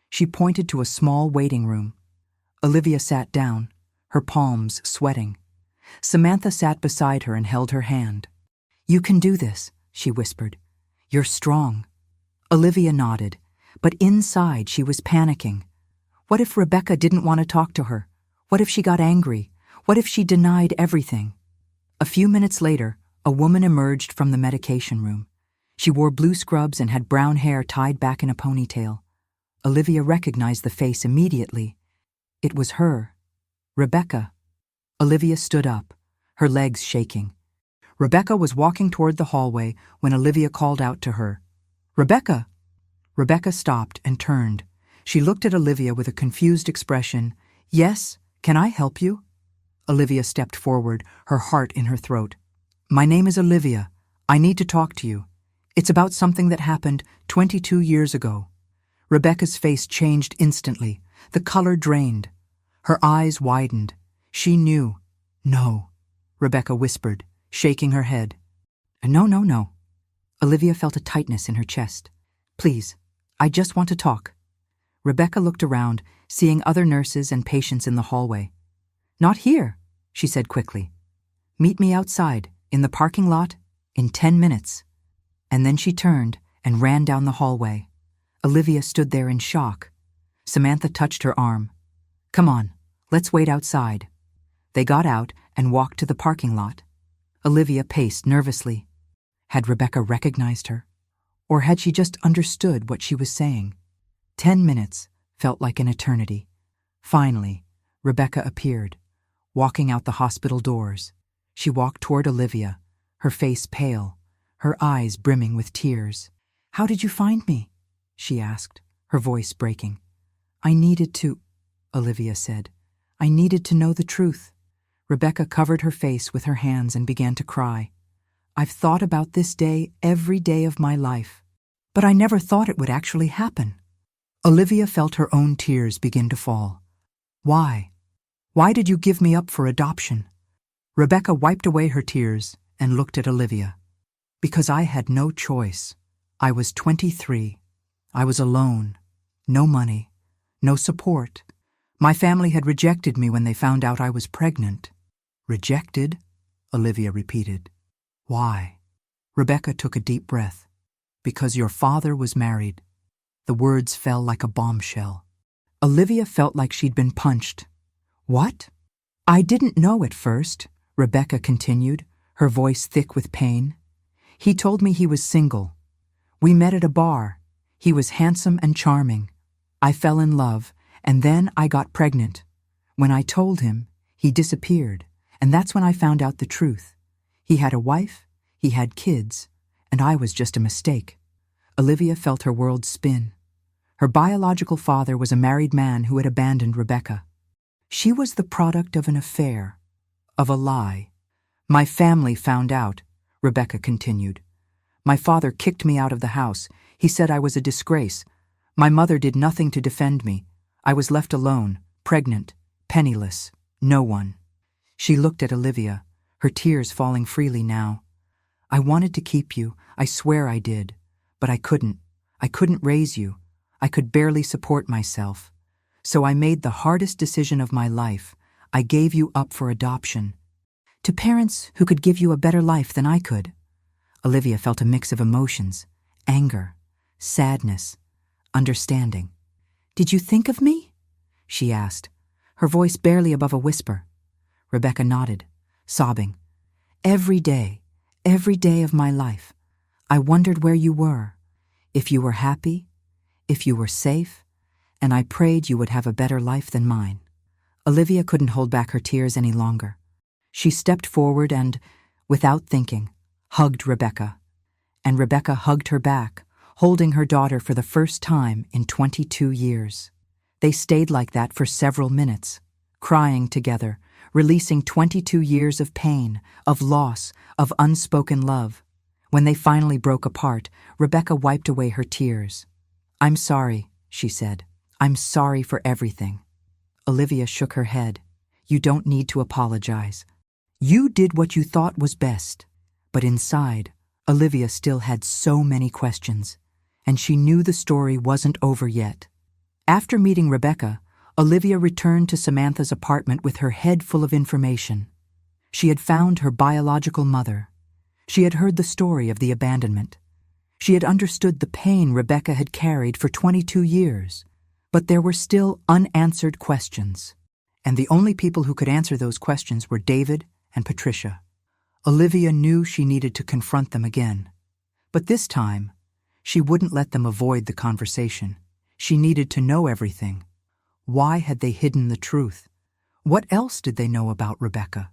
She pointed to a small waiting room. Olivia sat down, her palms sweating. Samantha sat beside her and held her hand. You can do this, she whispered. You're strong. Olivia nodded, but inside she was panicking. What if Rebecca didn't want to talk to her? What if she got angry? What if she denied everything? A few minutes later, a woman emerged from the medication room. She wore blue scrubs and had brown hair tied back in a ponytail. Olivia recognized the face immediately. It was her, Rebecca. Olivia stood up, her legs shaking. Rebecca was walking toward the hallway when Olivia called out to her. Rebecca! Rebecca stopped and turned. She looked at Olivia with a confused expression. Yes, can I help you? Olivia stepped forward, her heart in her throat. My name is Olivia. I need to talk to you. It's about something that happened 22 years ago. Rebecca's face changed instantly. The color drained. Her eyes widened. She knew. No, Rebecca whispered, shaking her head. No. Olivia felt a tightness in her chest. Please, I just want to talk. Rebecca looked around, seeing other nurses and patients in the hallway. Not here, she said quickly. Meet me outside, in the parking lot, in 10 minutes. And then she turned and ran down the hallway. Olivia stood there in shock. Samantha touched her arm. Come on, let's wait outside. They got out and walked to the parking lot. Olivia paced nervously. Had Rebecca recognized her? Or had she just understood what she was saying? 10 minutes felt like an eternity. Finally, Rebecca appeared, walking out the hospital doors. She walked toward Olivia, her face pale, her eyes brimming with tears. How did you find me? She asked, her voice breaking. I needed to, Olivia said. I needed to know the truth. Rebecca covered her face with her hands and began to cry. I've thought about this day every day of my life, but I never thought it would actually happen. Olivia felt her own tears begin to fall. Why? Why did you give me up for adoption? Rebecca wiped away her tears and looked at Olivia. Because I had no choice. I was 23. I was alone. No money. No support. My family had rejected me when they found out I was pregnant. Rejected? Olivia repeated. Why? Rebecca took a deep breath. Because your father was married. The words fell like a bombshell. Olivia felt like she'd been punched. What? I didn't know at first, Rebecca continued, her voice thick with pain. He told me he was single. We met at a bar. He was handsome and charming. I fell in love, and then I got pregnant. When I told him, he disappeared, and that's when I found out the truth. He had a wife, he had kids, and I was just a mistake. Olivia felt her world spin. Her biological father was a married man who had abandoned Rebecca. She was the product of an affair, of a lie. My family found out, Rebecca continued. My father kicked me out of the house. He said I was a disgrace. My mother did nothing to defend me. I was left alone, pregnant, penniless, no one. She looked at Olivia, her tears falling freely now. I wanted to keep you, I swear I did. But I couldn't. I couldn't raise you. I could barely support myself. So I made the hardest decision of my life. I gave you up for adoption. To parents who could give you a better life than I could. Olivia felt a mix of emotions, anger, sadness, understanding. Did you think of me? She asked, her voice barely above a whisper. Rebecca nodded, sobbing. Every day of my life, I wondered where you were, if you were happy, if you were safe, and I prayed you would have a better life than mine. Olivia couldn't hold back her tears any longer. She stepped forward and, without thinking, hugged Rebecca. And Rebecca hugged her back, holding her daughter for the first time in 22 years. They stayed like that for several minutes, crying together, releasing 22 years of pain, of loss, of unspoken love. When they finally broke apart, Rebecca wiped away her tears. I'm sorry, she said. I'm sorry for everything. Olivia shook her head. You don't need to apologize. You did what you thought was best. But inside, Olivia still had so many questions, and she knew the story wasn't over yet. After meeting Rebecca, Olivia returned to Samantha's apartment with her head full of information. She had found her biological mother. She had heard the story of the abandonment. She had understood the pain Rebecca had carried for 22 years. But there were still unanswered questions, and the only people who could answer those questions were David and Patricia. Olivia knew she needed to confront them again. But this time, she wouldn't let them avoid the conversation. She needed to know everything. Why had they hidden the truth? What else did they know about Rebecca?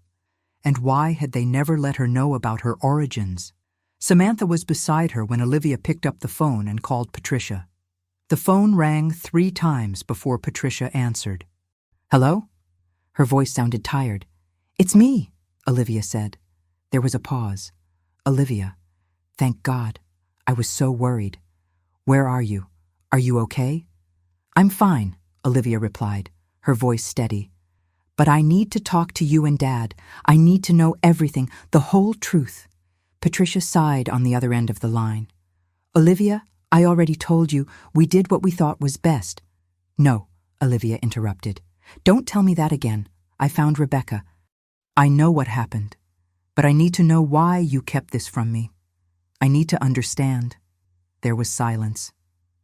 And why had they never let her know about her origins? Samantha was beside her when Olivia picked up the phone and called Patricia. The phone rang 3 times before Patricia answered. Hello? Her voice sounded tired. It's me, Olivia said. There was a pause. Olivia, thank God. I was so worried. Where are you? Are you okay? I'm fine, Olivia replied, her voice steady. But I need to talk to you and Dad. I need to know everything, the whole truth. Patricia sighed on the other end of the line. Olivia, I already told you we did what we thought was best. No, Olivia interrupted. Don't tell me that again. I found Rebecca. I know what happened, but I need to know why you kept this from me. I need to understand. There was silence.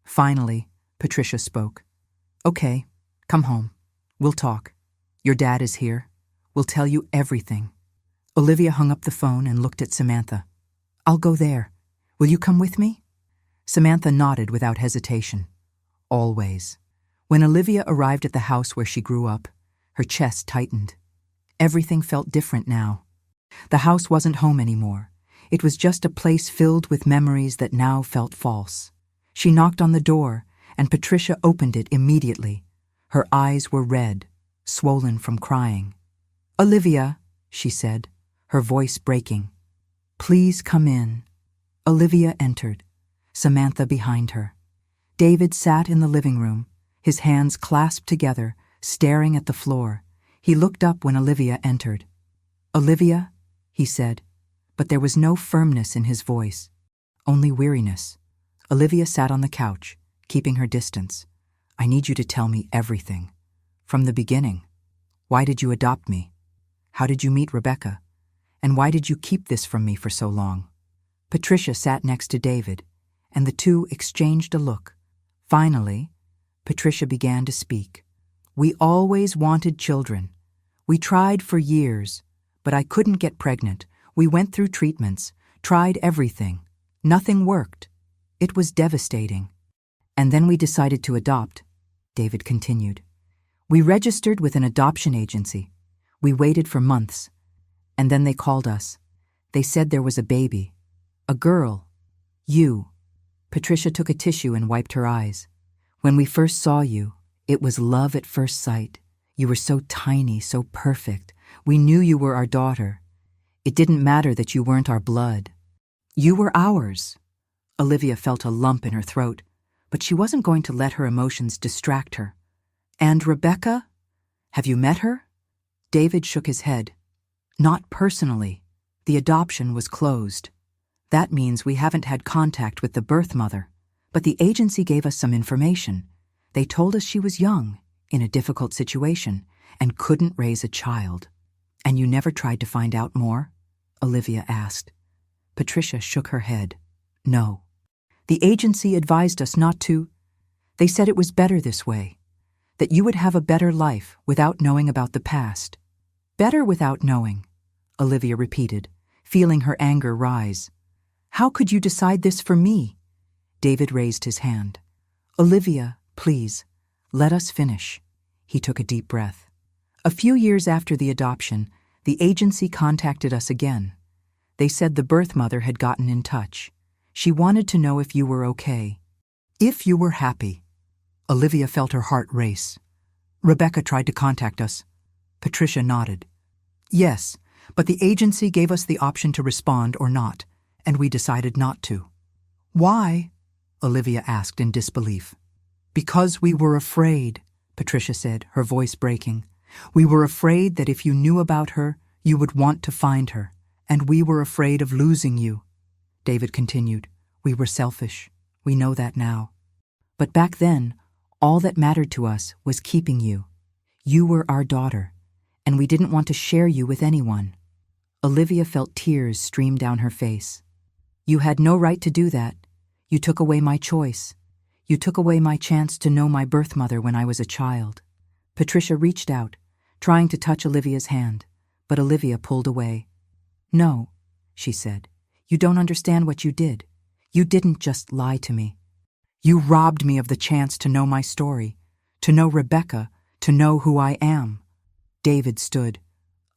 Finally, Patricia spoke. Okay, come home. We'll talk. Your dad is here. We'll tell you everything. Olivia hung up the phone and looked at Samantha. I'll go there. Will you come with me? Samantha nodded without hesitation. Always. When Olivia arrived at the house where she grew up, her chest tightened. Everything felt different now. The house wasn't home anymore. It was just a place filled with memories that now felt false. She knocked on the door, and Patricia opened it immediately. Her eyes were red, swollen from crying. Olivia, she said, her voice breaking. Please come in. Olivia entered, Samantha behind her. David sat in the living room, his hands clasped together, staring at the floor. He looked up when Olivia entered. Olivia, he said, but there was no firmness in his voice, only weariness. Olivia sat on the couch, keeping her distance. I need you to tell me everything. From the beginning. Why did you adopt me? How did you meet Rebecca? And why did you keep this from me for so long? Patricia sat next to David, and the two exchanged a look. Finally, Patricia began to speak. We always wanted children, We tried for years, but I couldn't get pregnant. We went through treatments, tried everything. Nothing worked. It was devastating. And then we decided to adopt, David continued. We registered with an adoption agency. We waited for months. And then they called us. They said there was a baby. A girl. You. Patricia took a tissue and wiped her eyes. When we first saw you, it was love at first sight. You were so tiny, so perfect. We knew you were our daughter. It didn't matter that you weren't our blood. You were ours. Olivia felt a lump in her throat, but she wasn't going to let her emotions distract her. And Rebecca? Have you met her? David shook his head. Not personally. The adoption was closed. That means we haven't had contact with the birth mother, but the agency gave us some information. They told us she was young, in a difficult situation, and couldn't raise a child. And you never tried to find out more? Olivia asked. Patricia shook her head. No. The agency advised us not to. They said it was better this way, that you would have a better life without knowing about the past. Better without knowing, Olivia repeated, feeling her anger rise. How could you decide this for me? David raised his hand. Olivia, please, let us finish. He took a deep breath. A few years after the adoption, the agency contacted us again. They said the birth mother had gotten in touch. She wanted to know if you were okay. If you were happy. Olivia felt her heart race. Rebecca tried to contact us. Patricia nodded. Yes, but the agency gave us the option to respond or not, and we decided not to. Why? Olivia asked in disbelief. Because we were afraid, Patricia said, her voice breaking. We were afraid that if you knew about her, you would want to find her, and we were afraid of losing you. David continued. We were selfish. We know that now. But back then, all that mattered to us was keeping you. You were our daughter, and we didn't want to share you with anyone. Olivia felt tears stream down her face. You had no right to do that. You took away my choice. You took away my chance to know my birth mother when I was a child. Patricia reached out, trying to touch Olivia's hand, but Olivia pulled away. No, she said. You don't understand what you did. You didn't just lie to me. You robbed me of the chance to know my story, to know Rebecca, to know who I am. David stood.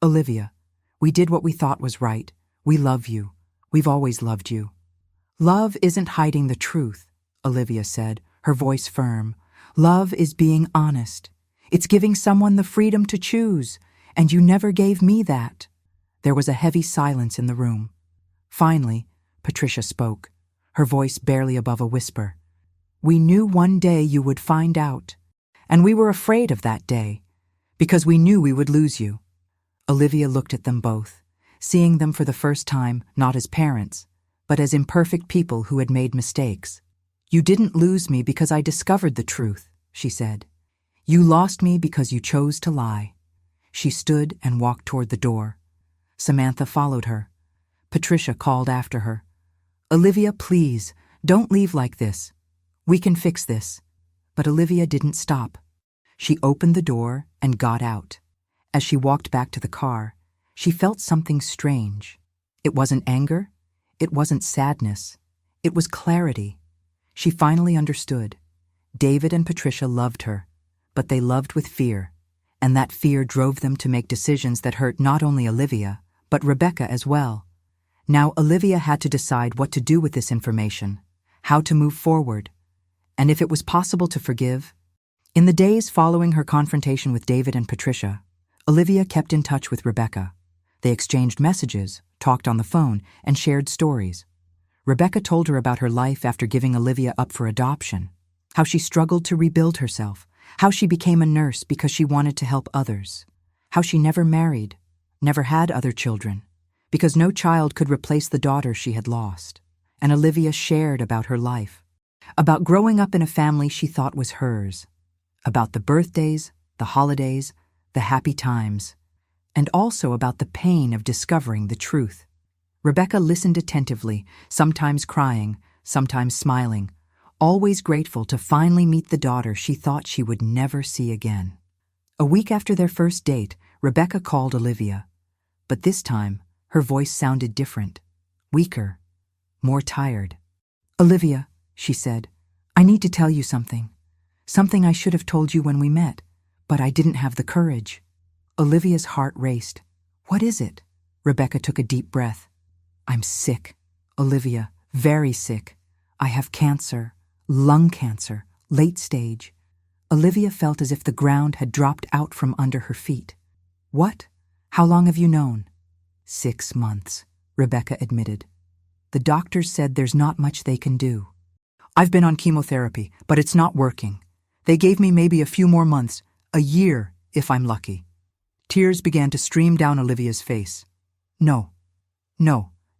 Olivia, we did what we thought was right. We love you. We've always loved you. Love isn't hiding the truth, Olivia said, her voice firm. Love is being honest. It's giving someone the freedom to choose, and you never gave me that. There was a heavy silence in the room. Finally, Patricia spoke, her voice barely above a whisper. We knew one day you would find out, and we were afraid of that day, because we knew we would lose you. Olivia looked at them both, seeing them for the first time not as parents, but as imperfect people who had made mistakes. You didn't lose me because I discovered the truth, she said. You lost me because you chose to lie. She stood and walked toward the door. Samantha followed her. Patricia called after her. Olivia, please, don't leave like this. We can fix this. But Olivia didn't stop. She opened the door and got out. As she walked back to the car, she felt something strange. It wasn't anger. It wasn't sadness. It was clarity. She finally understood. David and Patricia loved her, but they loved with fear, and that fear drove them to make decisions that hurt not only Olivia, but Rebecca as well. Now Olivia had to decide what to do with this information, how to move forward, and if it was possible to forgive. In the days following her confrontation with David and Patricia, Olivia kept in touch with Rebecca. They exchanged messages, talked on the phone, and shared stories. Rebecca told her about her life after giving Olivia up for adoption, how she struggled to rebuild herself, how she became a nurse because she wanted to help others, how she never married, never had other children, because no child could replace the daughter she had lost. And Olivia shared about her life, about growing up in a family she thought was hers, about the birthdays, the holidays, the happy times, and also about the pain of discovering the truth. Rebecca listened attentively, sometimes crying, sometimes smiling, always grateful to finally meet the daughter she thought she would never see again. A week after their first date, Rebecca called Olivia, but this time her voice sounded different, weaker, more tired. "Olivia," she said, "I need to tell you something. Something I should have told you when we met, but I didn't have the courage." Olivia's heart raced. "What is it?" Rebecca took a deep breath. "I'm sick, Olivia, very sick. I have cancer, lung cancer, late stage." Olivia felt as if the ground had dropped out from under her feet. "What? How long have you known?" 6 months, Rebecca admitted. "The doctors said there's not much they can do. I've been on chemotherapy, but it's not working. They gave me maybe a few more months, a year if I'm lucky." Tears began to stream down Olivia's face. No,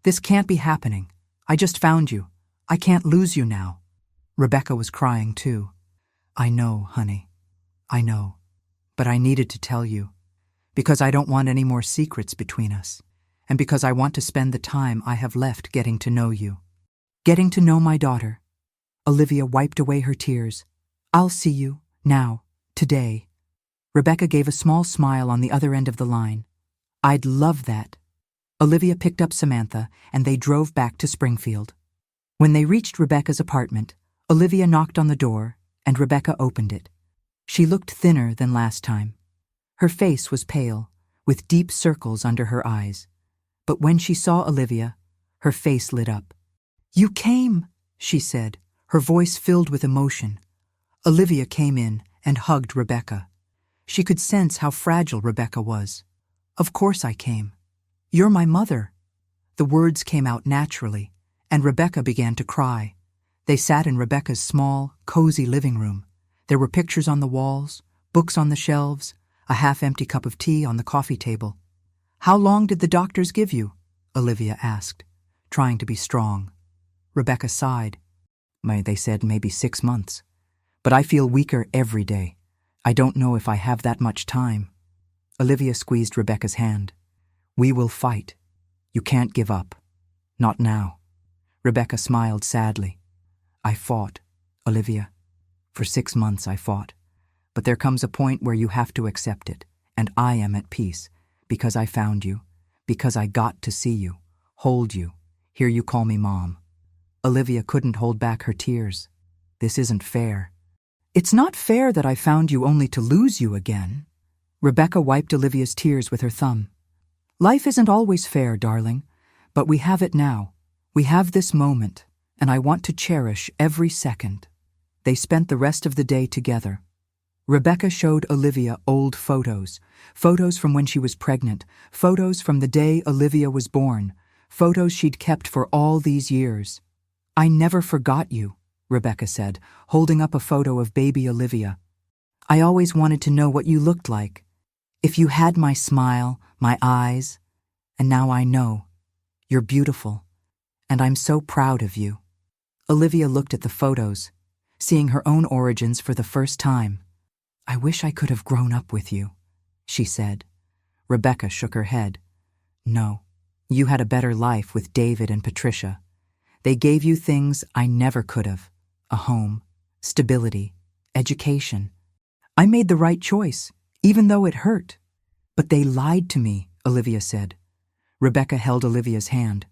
this can't be happening. I just found you. I can't lose you now." Rebecca was crying too. "I know, honey. I know. But I needed to tell you. Because I don't want any more secrets between us. And because I want to spend the time I have left getting to know you. Getting to know my daughter." Olivia wiped away her tears. "I'll see you, now, today." Rebecca gave a small smile on the other end of the line. "I'd love that." Olivia picked up Samantha and they drove back to Springfield. When they reached Rebecca's apartment, Olivia knocked on the door and Rebecca opened it. She looked thinner than last time. Her face was pale, with deep circles under her eyes. But when she saw Olivia, her face lit up. "You came," she said, her voice filled with emotion. Olivia came in and hugged Rebecca. She could sense how fragile Rebecca was. "Of course I came. You're my mother." The words came out naturally, and Rebecca began to cry. They sat in Rebecca's small, cozy living room. There were pictures on the walls, books on the shelves, a half-empty cup of tea on the coffee table. "How long did the doctors give you?" Olivia asked, trying to be strong. Rebecca sighed. "They said maybe 6 months. But I feel weaker every day. I don't know if I have that much time." Olivia squeezed Rebecca's hand. "We will fight. You can't give up. Not now." Rebecca smiled sadly. "I fought, Olivia. For 6 months I fought. But there comes a point where you have to accept it, and I am at peace, because I found you, because I got to see you, hold you, hear you call me Mom." Olivia couldn't hold back her tears. "This isn't fair." "It's not fair that I found you only to lose you again." Rebecca wiped Olivia's tears with her thumb. "Life isn't always fair, darling, but we have it now. We have this moment, and I want to cherish every second." They spent the rest of the day together. Rebecca showed Olivia old photos, photos from when she was pregnant, photos from the day Olivia was born, photos she'd kept for all these years. "I never forgot you," Rebecca said, holding up a photo of baby Olivia. "I always wanted to know what you looked like. If you had my smile, my eyes, and now I know. You're beautiful, and I'm so proud of you." Olivia looked at the photos, seeing her own origins for the first time. "I wish I could have grown up with you," she said. Rebecca shook her head. "No, you had a better life with David and Patricia. They gave you things I never could have. A home, stability, education. I made the right choice, even though it hurt. But they lied to me," Olivia said. Rebecca held Olivia's hand.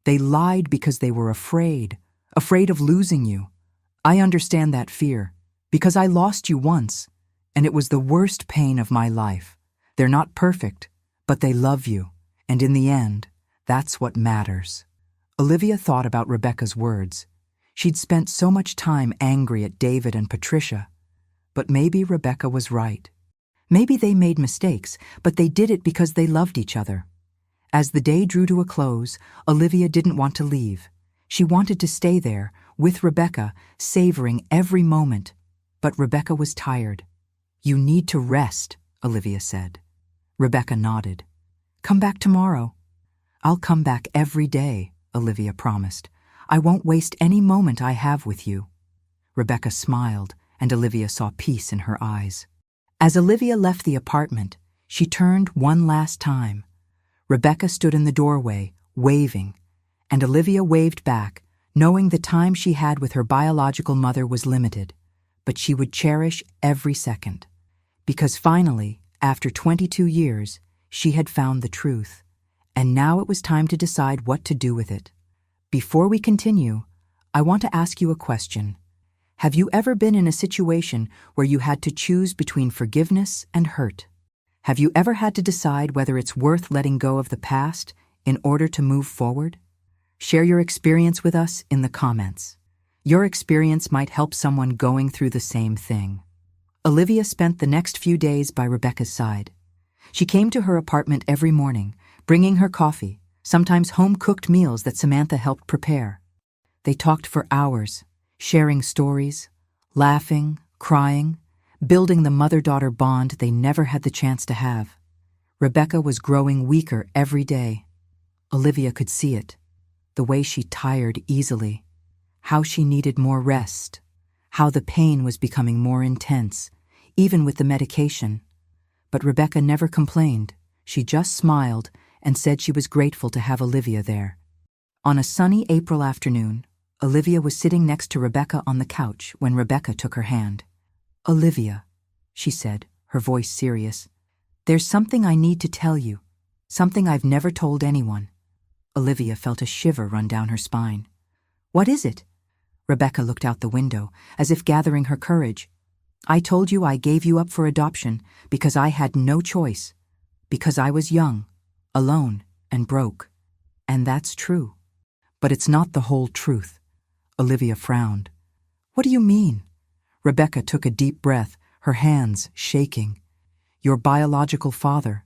"They lied because they were afraid of losing you. I understand that fear, because I lost you once, and it was the worst pain of my life. They're not perfect, but they love you, and in the end, that's what matters." Olivia thought about Rebecca's words. She'd spent so much time angry at David and Patricia. But maybe Rebecca was right. Maybe they made mistakes, but they did it because they loved each other. As the day drew to a close, Olivia didn't want to leave. She wanted to stay there, with Rebecca, savoring every moment. But Rebecca was tired. "You need to rest," Olivia said. Rebecca nodded. "Come back tomorrow." "I'll come back every day," Olivia promised. "I won't waste any moment I have with you." Rebecca smiled, and Olivia saw peace in her eyes. As Olivia left the apartment, she turned one last time. Rebecca stood in the doorway, waving, and Olivia waved back, knowing the time she had with her biological mother was limited, but she would cherish every second. Because finally, After 22 years, she had found the truth, and now it was time to decide what to do with it. Before we continue, I want to ask you a question. Have you ever been in a situation where you had to choose between forgiveness and hurt? Have you ever had to decide whether it's worth letting go of the past in order to move forward? Share your experience with us in the comments. Your experience might help someone going through the same thing. Olivia spent the next few days by Rebecca's side. She came to her apartment every morning, bringing her coffee, sometimes home-cooked meals that Samantha helped prepare. They talked for hours, sharing stories, laughing, crying, building the mother-daughter bond they never had the chance to have. Rebecca was growing weaker every day. Olivia could see it, the way she tired easily, how she needed more rest, how the pain was becoming more intense, even with the medication. But Rebecca never complained. She just smiled and said she was grateful to have Olivia there. On a sunny April afternoon, Olivia was sitting next to Rebecca on the couch when Rebecca took her hand. "Olivia," she said, her voice serious, "there's something I need to tell you, something I've never told anyone." Olivia felt a shiver run down her spine. "What is it?" Rebecca looked out the window, as if gathering her courage. "I told you I gave you up for adoption because I had no choice, because I was young, alone, and broke. And that's true. But it's not the whole truth." Olivia frowned. "What do you mean?" Rebecca took a deep breath, her hands shaking. "Your biological father,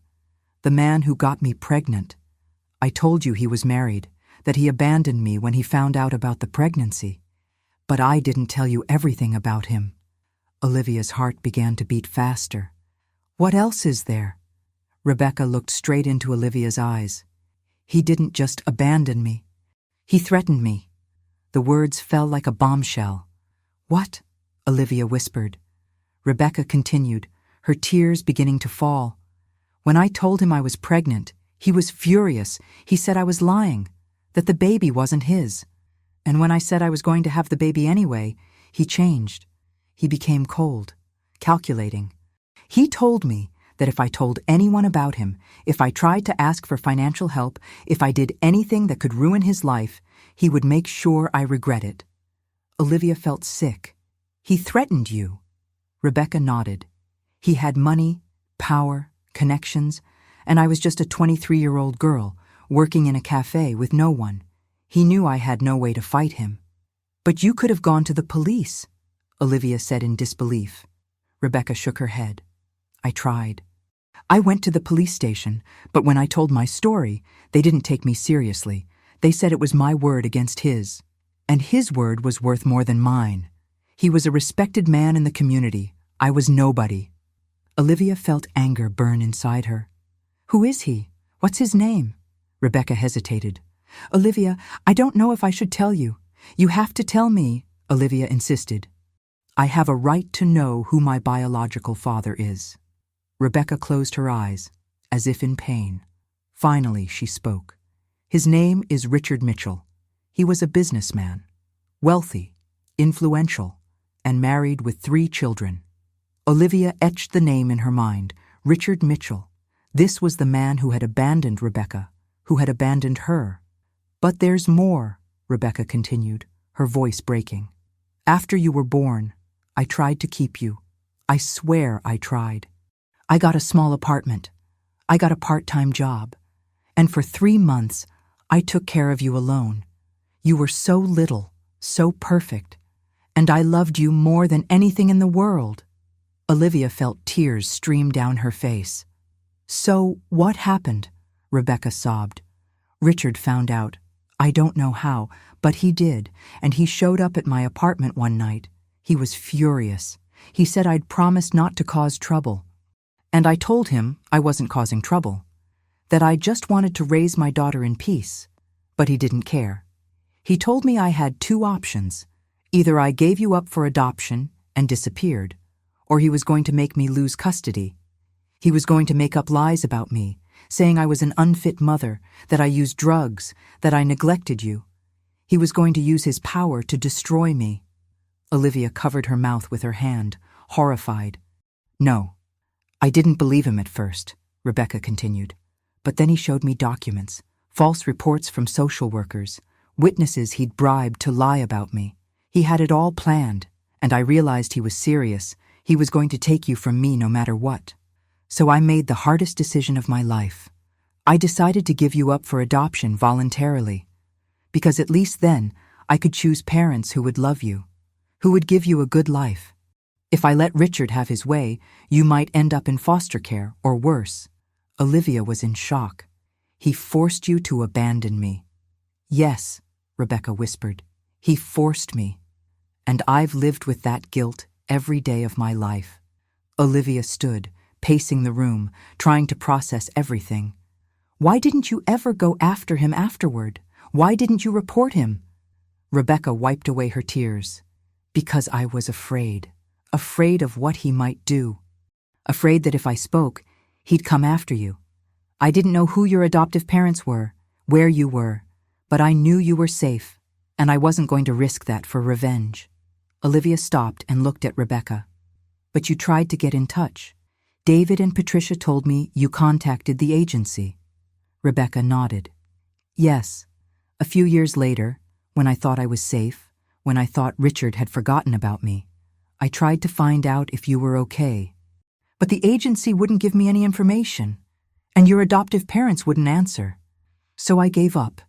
the man who got me pregnant. I told you he was married, that he abandoned me when he found out about the pregnancy. But I didn't tell you everything about him." Olivia's heart began to beat faster. "What else is there?" Rebecca looked straight into Olivia's eyes. "He didn't just abandon me. He threatened me." The words fell like a bombshell. "What?" Olivia whispered. Rebecca continued, her tears beginning to fall. "When I told him I was pregnant, he was furious. He said I was lying, that the baby wasn't his. And when I said I was going to have the baby anyway, he changed. He became cold, calculating. He told me that if I told anyone about him, if I tried to ask for financial help, if I did anything that could ruin his life, he would make sure I regret it." Olivia felt sick. "He threatened you?" Rebecca nodded. "He had money, power, connections, and I was just a 23-year-old girl working in a cafe with no one. He knew I had no way to fight him." "But you could have gone to the police," Olivia said in disbelief. Rebecca shook her head. "I tried. I went to the police station, but when I told my story, they didn't take me seriously. They said it was my word against his. And his word was worth more than mine. He was a respected man in the community. I was nobody." Olivia felt anger burn inside her. "Who is he? What's his name?" Rebecca hesitated. "Olivia, I don't know if I should tell you. You have to tell me," Olivia insisted. "I have a right to know who my biological father is." Rebecca closed her eyes, as if in pain. Finally, she spoke. "His name is Richard Mitchell. He was a businessman, wealthy, influential, and married with 3 children." Olivia etched the name in her mind, Richard Mitchell. This was the man who had abandoned Rebecca, who had abandoned her. "But there's more," Rebecca continued, her voice breaking. "After you were born, I tried to keep you. I swear I tried. I got a small apartment. I got a part-time job. And for 3 months, I took care of you alone. You were so little, so perfect. And I loved you more than anything in the world." Olivia felt tears stream down her face. "So what happened?" Rebecca sobbed. "Richard found out. I don't know how, but he did, and he showed up at my apartment one night. He was furious. He said I'd promised not to cause trouble. And I told him I wasn't causing trouble, that I just wanted to raise my daughter in peace. But he didn't care. He told me I had 2 options. Either I gave you up for adoption and disappeared, or he was going to make me lose custody. He was going to make up lies about me, saying I was an unfit mother, that I used drugs, that I neglected you. He was going to use his power to destroy me." Olivia covered her mouth with her hand, horrified. "No, I didn't believe him at first, Rebecca continued. But then he showed me documents, false reports from social workers, witnesses he'd bribed to lie about me. He had it all planned, and I realized he was serious. He was going to take you from me no matter what. So I made the hardest decision of my life. I decided to give you up for adoption voluntarily, because at least then I could choose parents who would love you, who would give you a good life. If I let Richard have his way, you might end up in foster care or worse. Olivia was in shock. He forced you to abandon me. Yes, Rebecca whispered. He forced me. And I've lived with that guilt every day of my life. Olivia stood, pacing the room, trying to process everything. Why didn't you ever go after him afterward? Why didn't you report him? Rebecca wiped away her tears. Because I was afraid. Afraid of what he might do. Afraid that if I spoke, he'd come after you. I didn't know who your adoptive parents were, where you were, but I knew you were safe, and I wasn't going to risk that for revenge. Olivia stopped and looked at Rebecca. But you tried to get in touch. David and Patricia told me you contacted the agency. Rebecca nodded. Yes. A few years later, when I thought I was safe, when I thought Richard had forgotten about me, I tried to find out if you were okay. But the agency wouldn't give me any information, and your adoptive parents wouldn't answer. So I gave up.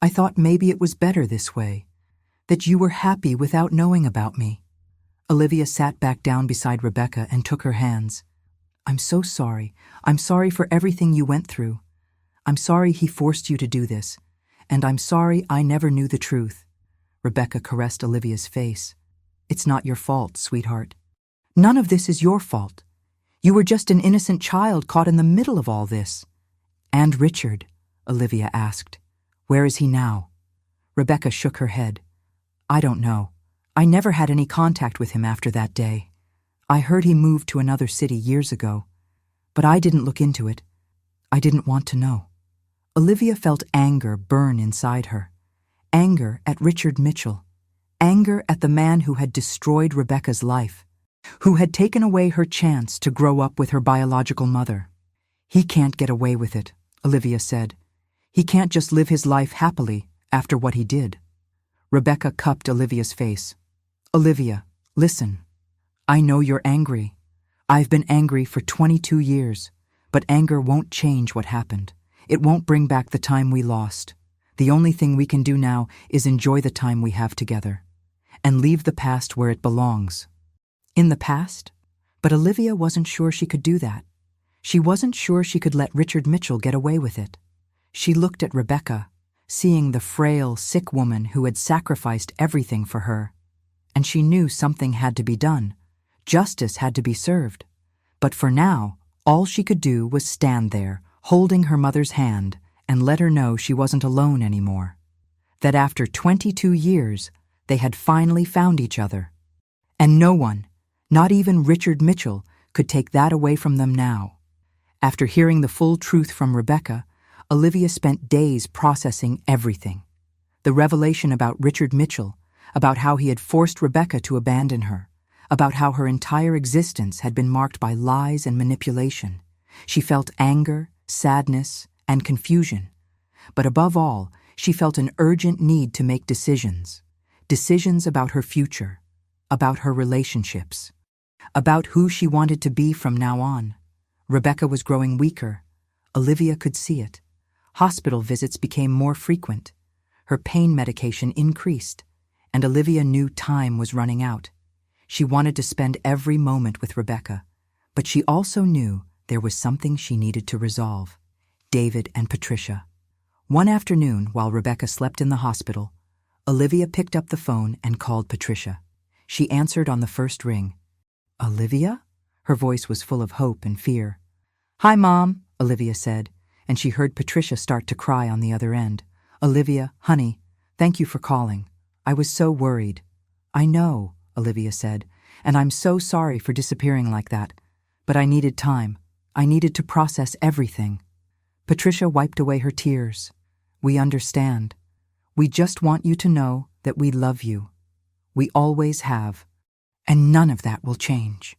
I thought maybe it was better this way, that you were happy without knowing about me. Olivia sat back down beside Rebecca and took her hands. I'm so sorry. I'm sorry for everything you went through. I'm sorry he forced you to do this, and I'm sorry I never knew the truth. Rebecca caressed Olivia's face. It's not your fault, sweetheart. None of this is your fault. You were just an innocent child caught in the middle of all this. And Richard, Olivia asked. Where is he now? Rebecca shook her head. I don't know. I never had any contact with him after that day. I heard he moved to another city years ago, but I didn't look into it. I didn't want to know. Olivia felt anger burn inside her. Anger at Richard Mitchell. Anger at the man who had destroyed Rebecca's life, who had taken away her chance to grow up with her biological mother. He can't get away with it, Olivia said. He can't just live his life happily after what he did. Rebecca cupped Olivia's face. Olivia, listen. I know you're angry. I've been angry for 22 years, but anger won't change what happened. It won't bring back the time we lost. The only thing we can do now is enjoy the time we have together and leave the past where it belongs. In the past? But Olivia wasn't sure she could do that. She wasn't sure she could let Richard Mitchell get away with it. She looked at Rebecca, seeing the frail, sick woman who had sacrificed everything for her. And she knew something had to be done. Justice had to be served. But for now, all she could do was stand there, holding her mother's hand, and let her know she wasn't alone anymore. That after 22 years, they had finally found each other. And no one, not even Richard Mitchell, could take that away from them now. After hearing the full truth from Rebecca, Olivia spent days processing everything. The revelation about Richard Mitchell, about how he had forced Rebecca to abandon her, about how her entire existence had been marked by lies and manipulation. She felt anger, sadness, and confusion. But above all, she felt an urgent need to make decisions. Decisions about her future, about her relationships, about who she wanted to be from now on. Rebecca was growing weaker. Olivia could see it. Hospital visits became more frequent. Her pain medication increased, and Olivia knew time was running out. She wanted to spend every moment with Rebecca, but she also knew there was something she needed to resolve. David and Patricia. One afternoon, while Rebecca slept in the hospital, Olivia picked up the phone and called Patricia. She answered on the first ring. Olivia? Her voice was full of hope and fear. Hi, Mom, Olivia said, and she heard Patricia start to cry on the other end. Olivia, honey, thank you for calling. I was so worried. I know, Olivia said, and I'm so sorry for disappearing like that. But I needed time. I needed to process everything. Patricia wiped away her tears. We understand. We just want you to know that we love you. We always have. And none of that will change.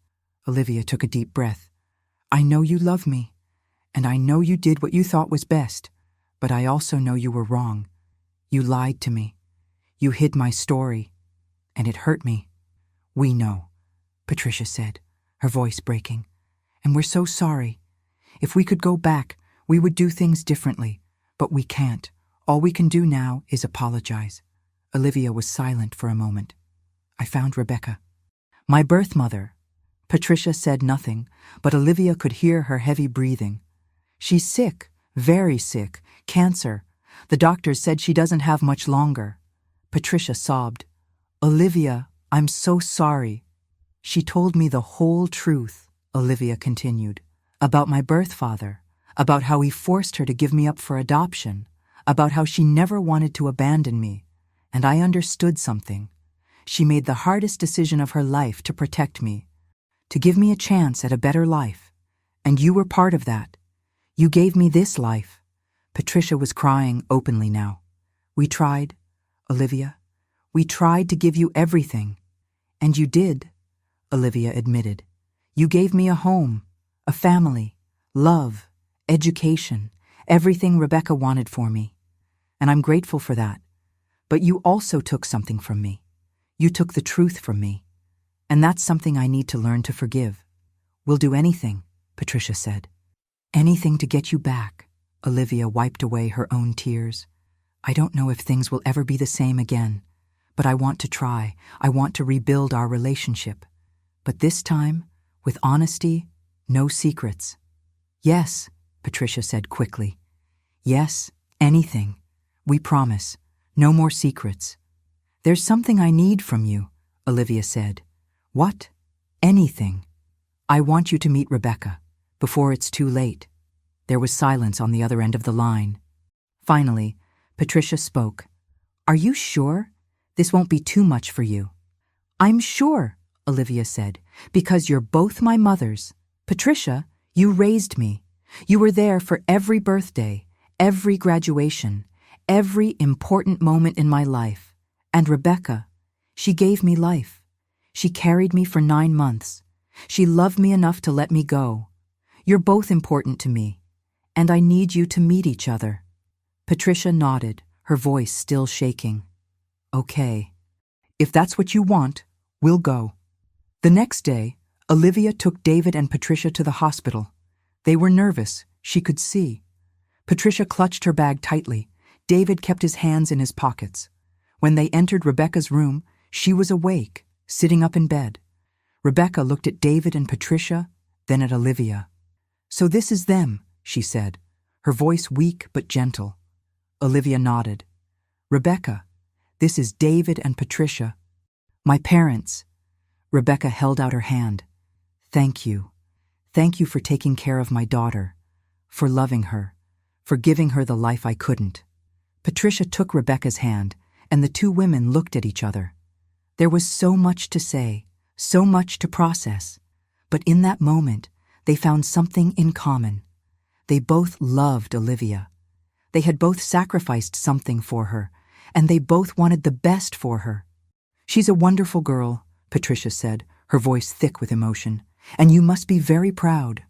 Olivia took a deep breath. I know you love me, and I know you did what you thought was best, but I also know you were wrong. You lied to me. You hid my story, and it hurt me. We know, Patricia said, her voice breaking, and we're so sorry. If we could go back, we would do things differently, but we can't. All we can do now is apologize. Olivia was silent for a moment. I found Rebecca. My birth mother. Patricia said nothing, but Olivia could hear her heavy breathing. She's sick, very sick, cancer. The doctors said she doesn't have much longer. Patricia sobbed. Olivia, I'm so sorry. She told me the whole truth, Olivia continued, about my birth father, about how he forced her to give me up for adoption, about how she never wanted to abandon me. And I understood something. She made the hardest decision of her life to protect me, to give me a chance at a better life. And you were part of that. You gave me this life. Patricia was crying openly now. We tried, Olivia. We tried to give you everything. And you did, Olivia admitted. You gave me a home, a family, love, education, everything Rebecca wanted for me. And I'm grateful for that. But you also took something from me. You took the truth from me. And that's something I need to learn to forgive. We'll do anything, Patricia said. Anything to get you back. Olivia wiped away her own tears. I don't know if things will ever be the same again, but I want to try. I want to rebuild our relationship. But this time, with honesty, no secrets. Yes, Patricia said quickly. Yes, anything. We promise. No more secrets. There's something I need from you, Olivia said. What? Anything. I want you to meet Rebecca, before it's too late. There was silence on the other end of the line. Finally, Patricia spoke. Are you sure? This won't be too much for you. I'm sure, Olivia said, because you're both my mothers. Patricia, you raised me. You were there for every birthday, every graduation, every important moment in my life. And Rebecca, she gave me life. She carried me for 9 months. She loved me enough to let me go. You're both important to me, and I need you to meet each other. Patricia nodded, her voice still shaking. Okay. If that's what you want, we'll go. The next day, Olivia took David and Patricia to the hospital. They were nervous, she could see. Patricia clutched her bag tightly. David kept his hands in his pockets. When they entered Rebecca's room, she was awake, sitting up in bed. Rebecca looked at David and Patricia, then at Olivia. So this is them, she said, her voice weak but gentle. Olivia nodded. Rebecca, this is David and Patricia. My parents. Rebecca held out her hand. Thank you. Thank you for taking care of my daughter, for loving her, for giving her the life I couldn't. Patricia took Rebecca's hand, and the two women looked at each other. There was so much to say, so much to process, but in that moment, they found something in common. They both loved Olivia. They had both sacrificed something for her, and they both wanted the best for her. She's a wonderful girl, Patricia said, her voice thick with emotion, and you must be very proud.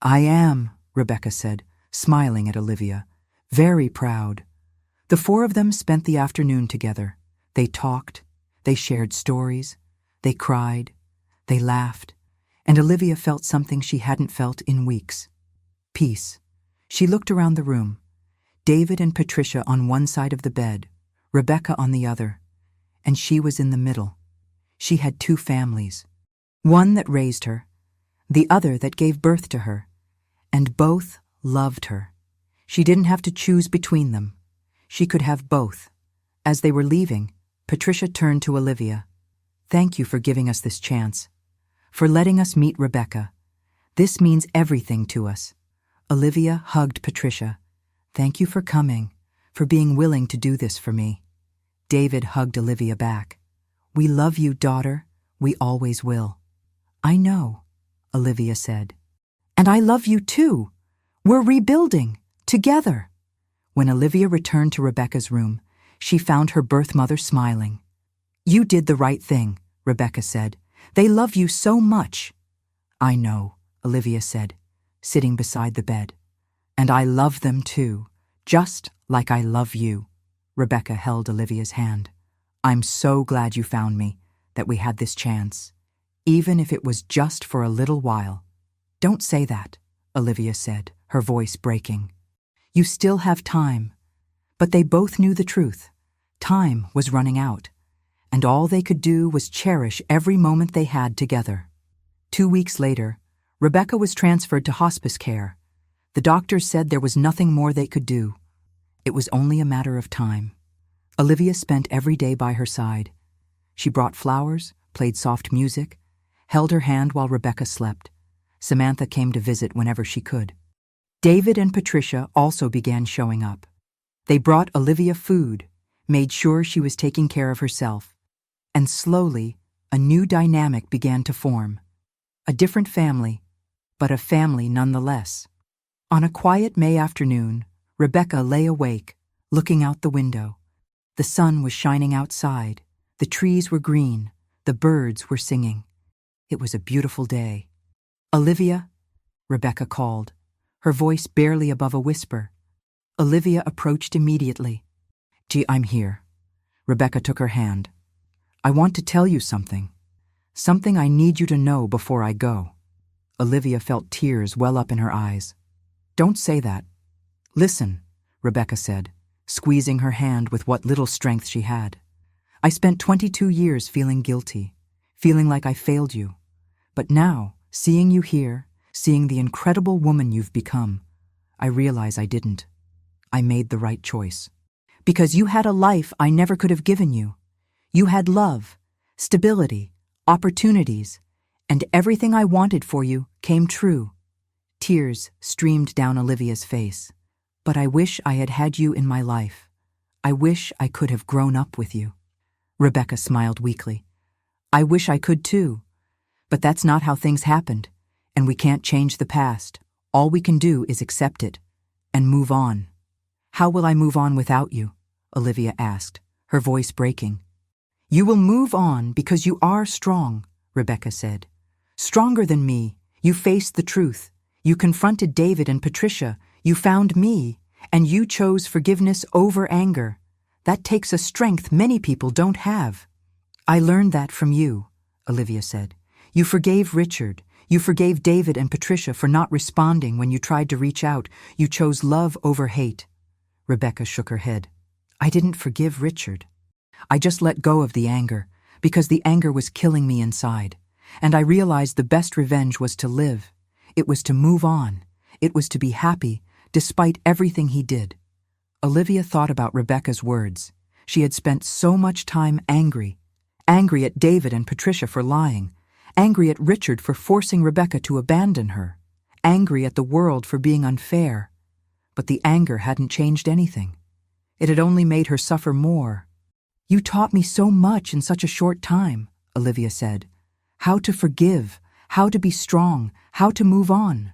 I am, Rebecca said, smiling at Olivia. Very proud. The four of them spent the afternoon together. They talked, they shared stories, they cried, they laughed, and Olivia felt something she hadn't felt in weeks. Peace. She looked around the room. David and Patricia on one side of the bed, Rebecca on the other, and she was in the middle. She had two families, one that raised her, the other that gave birth to her, and both loved her. She didn't have to choose between them. She could have both. As they were leaving, Patricia turned to Olivia. Thank you for giving us this chance, for letting us meet Rebecca. This means everything to us. Olivia hugged Patricia. Thank you for coming, for being willing to do this for me. David hugged Olivia back. We love you, daughter. We always will. I know, Olivia said. And I love you too. We're rebuilding, together. When Olivia returned to Rebecca's room, she found her birth mother smiling. You did the right thing, Rebecca said. They love you so much. I know, Olivia said. sitting beside the bed. "And I love them too, just like I love you." Rebecca held Olivia's hand. "I'm so glad you found me, that we had this chance, even if it was just for a little while." "Don't say that," Olivia said, her voice breaking. "You still have time." But they both knew the truth. Time was running out, and all they could do was cherish every moment they had together. 2 weeks later, Rebecca was transferred to hospice care. The doctors said there was nothing more they could do. It was only a matter of time. Olivia spent every day by her side. She brought flowers, played soft music, held her hand while Rebecca slept. Samantha came to visit whenever she could. David and Patricia also began showing up. They brought Olivia food, made sure she was taking care of herself, and slowly a new dynamic began to form. A different family, but a family nonetheless. On a quiet May afternoon, Rebecca lay awake, looking out the window. The sun was shining outside, the trees were green, the birds were singing. It was a beautiful day. "Olivia," Rebecca called, her voice barely above a whisper. Olivia approached immediately. "Gee, I'm here." Rebecca took her hand. "I want to tell you something. Something I need you to know before I go." Olivia felt tears well up in her eyes. "Don't say that." "Listen," Rebecca said, squeezing her hand with what little strength she had. "I spent 22 years feeling guilty, feeling like I failed you. But now, seeing you here, seeing the incredible woman you've become, I realize I didn't. I made the right choice. Because you had a life I never could have given you. You had love, stability, opportunities, and everything I wanted for you came true." Tears streamed down Olivia's face. "But I wish I had had you in my life. I wish I could have grown up with you." Rebecca smiled weakly. "I wish I could too. But that's not how things happened, and we can't change the past. All we can do is accept it and move on." "How will I move on without you?" Olivia asked, her voice breaking. "You will move on because you are strong," Rebecca said. "Stronger than me. You faced the truth. You confronted David and Patricia. You found me, and you chose forgiveness over anger. That takes a strength many people don't have." "I learned that from you," Olivia said. "You forgave Richard. You forgave David and Patricia for not responding when you tried to reach out. You chose love over hate." Rebecca shook her head. "I didn't forgive Richard. I just let go of the anger, because the anger was killing me inside. And I realized the best revenge was to live. It was to move on. It was to be happy, despite everything he did." Olivia thought about Rebecca's words. She had spent so much time angry at David and Patricia for lying, angry at Richard for forcing Rebecca to abandon her, angry at the world for being unfair. But the anger hadn't changed anything. It had only made her suffer more. "You taught me so much in such a short time," Olivia said. "How to forgive, how to be strong, how to move on."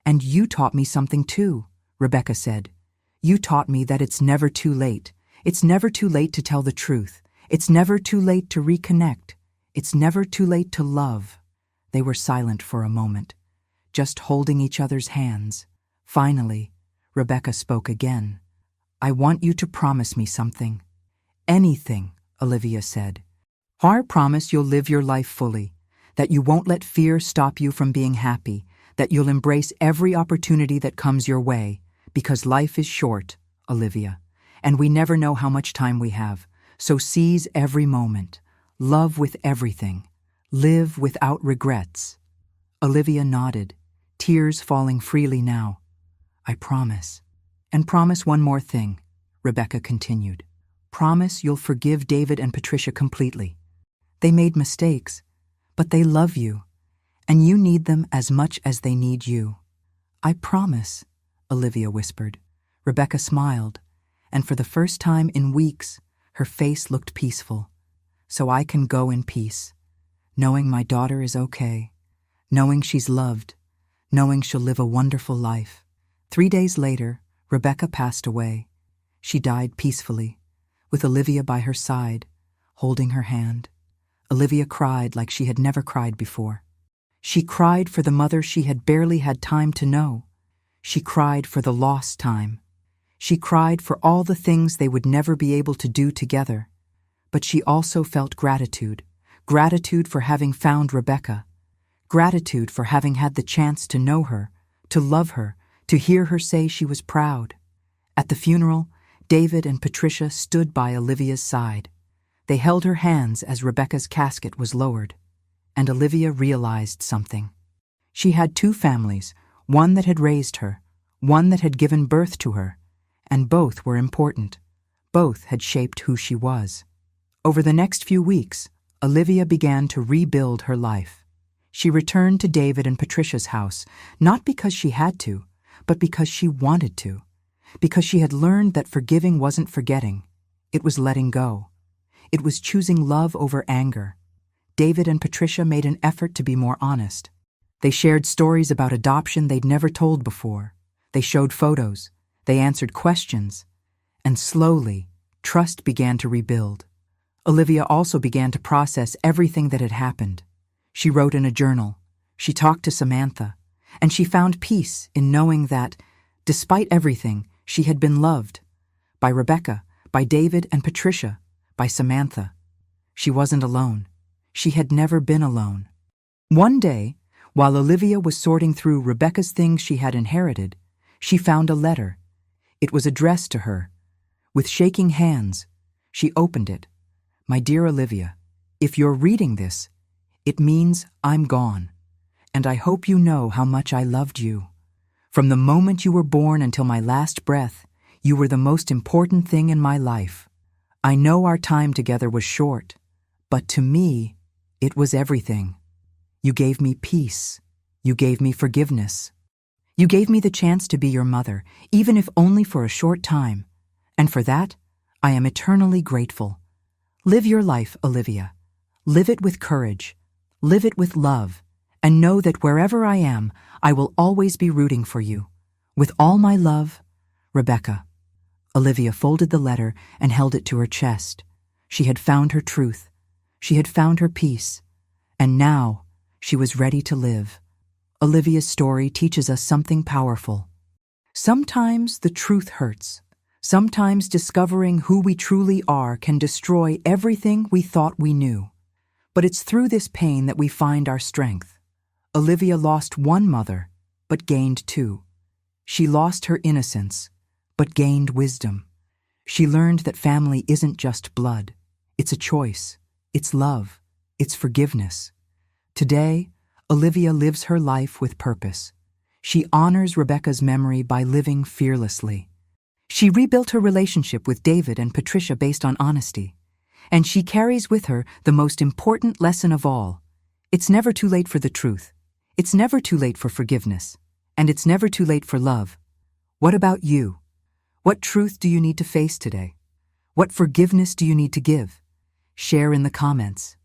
"And you taught me something too," Rebecca said. "You taught me that it's never too late. It's never too late to tell the truth. It's never too late to reconnect. It's never too late to love." They were silent for a moment, just holding each other's hands. Finally, Rebecca spoke again. "I want you to promise me something." "Anything," Olivia said. "I promise you'll live your life fully, that you won't let fear stop you from being happy, that you'll embrace every opportunity that comes your way, because life is short, Olivia, and we never know how much time we have, so seize every moment, love with everything, live without regrets." Olivia nodded, tears falling freely now. "I promise. And promise one more thing," Rebecca continued. "Promise you'll forgive David and Patricia completely. They made mistakes, but they love you, and you need them as much as they need you." "I promise," Olivia whispered. Rebecca smiled, and for the first time in weeks, her face looked peaceful. "So I can go in peace, knowing my daughter is okay, knowing she's loved, knowing she'll live a wonderful life." 3 days later, Rebecca passed away. She died peacefully, with Olivia by her side, holding her hand. Olivia cried like she had never cried before. She cried for the mother she had barely had time to know. She cried for the lost time. She cried for all the things they would never be able to do together. But she also felt gratitude. Gratitude for having found Rebecca. Gratitude for having had the chance to know her, to love her, to hear her say she was proud. At the funeral, David and Patricia stood by Olivia's side. They held her hands as Rebecca's casket was lowered. And Olivia realized something. She had two families, one that had raised her, one that had given birth to her, and both were important. Both had shaped who she was. Over the next few weeks, Olivia began to rebuild her life. She returned to David and Patricia's house, not because she had to, but because she wanted to. Because she had learned that forgiving wasn't forgetting. It was letting go. It was choosing love over anger. David and Patricia made an effort to be more honest. They shared stories about adoption they'd never told before. They showed photos. They answered questions. And slowly, trust began to rebuild. Olivia also began to process everything that had happened. She wrote in a journal. She talked to Samantha. And she found peace in knowing that, despite everything, she had been loved. By Rebecca, by David and Patricia, by Samantha. She wasn't alone. She had never been alone. One day, while Olivia was sorting through Rebecca's things she had inherited, she found a letter. It was addressed to her. With shaking hands, she opened it. "My dear Olivia, if you're reading this, it means I'm gone, and I hope you know how much I loved you. From the moment you were born until my last breath, you were the most important thing in my life. I know our time together was short, but to me, it was everything. You gave me peace. You gave me forgiveness. You gave me the chance to be your mother, even if only for a short time. And for that, I am eternally grateful. Live your life, Olivia. Live it with courage. Live it with love. And know that wherever I am, I will always be rooting for you. With all my love, Rebecca." Olivia folded the letter and held it to her chest. She had found her truth. She had found her peace. And now, she was ready to live. Olivia's story teaches us something powerful. Sometimes the truth hurts. Sometimes discovering who we truly are can destroy everything we thought we knew. But it's through this pain that we find our strength. Olivia lost one mother, but gained two. She lost her innocence, but gained wisdom. She learned that family isn't just blood. It's a choice. It's love. It's forgiveness. Today, Olivia lives her life with purpose. She honors Rebecca's memory by living fearlessly. She rebuilt her relationship with David and Patricia based on honesty. And she carries with her the most important lesson of all. It's never too late for the truth. It's never too late for forgiveness. And it's never too late for love. What about you? What truth do you need to face today? What forgiveness do you need to give? Share in the comments.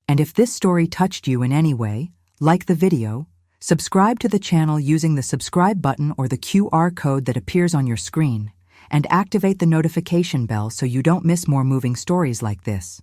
And if this story touched you in any way, like the video, subscribe to the channel using the subscribe button or the QR code that appears on your screen, and activate the notification bell so you don't miss more moving stories like this.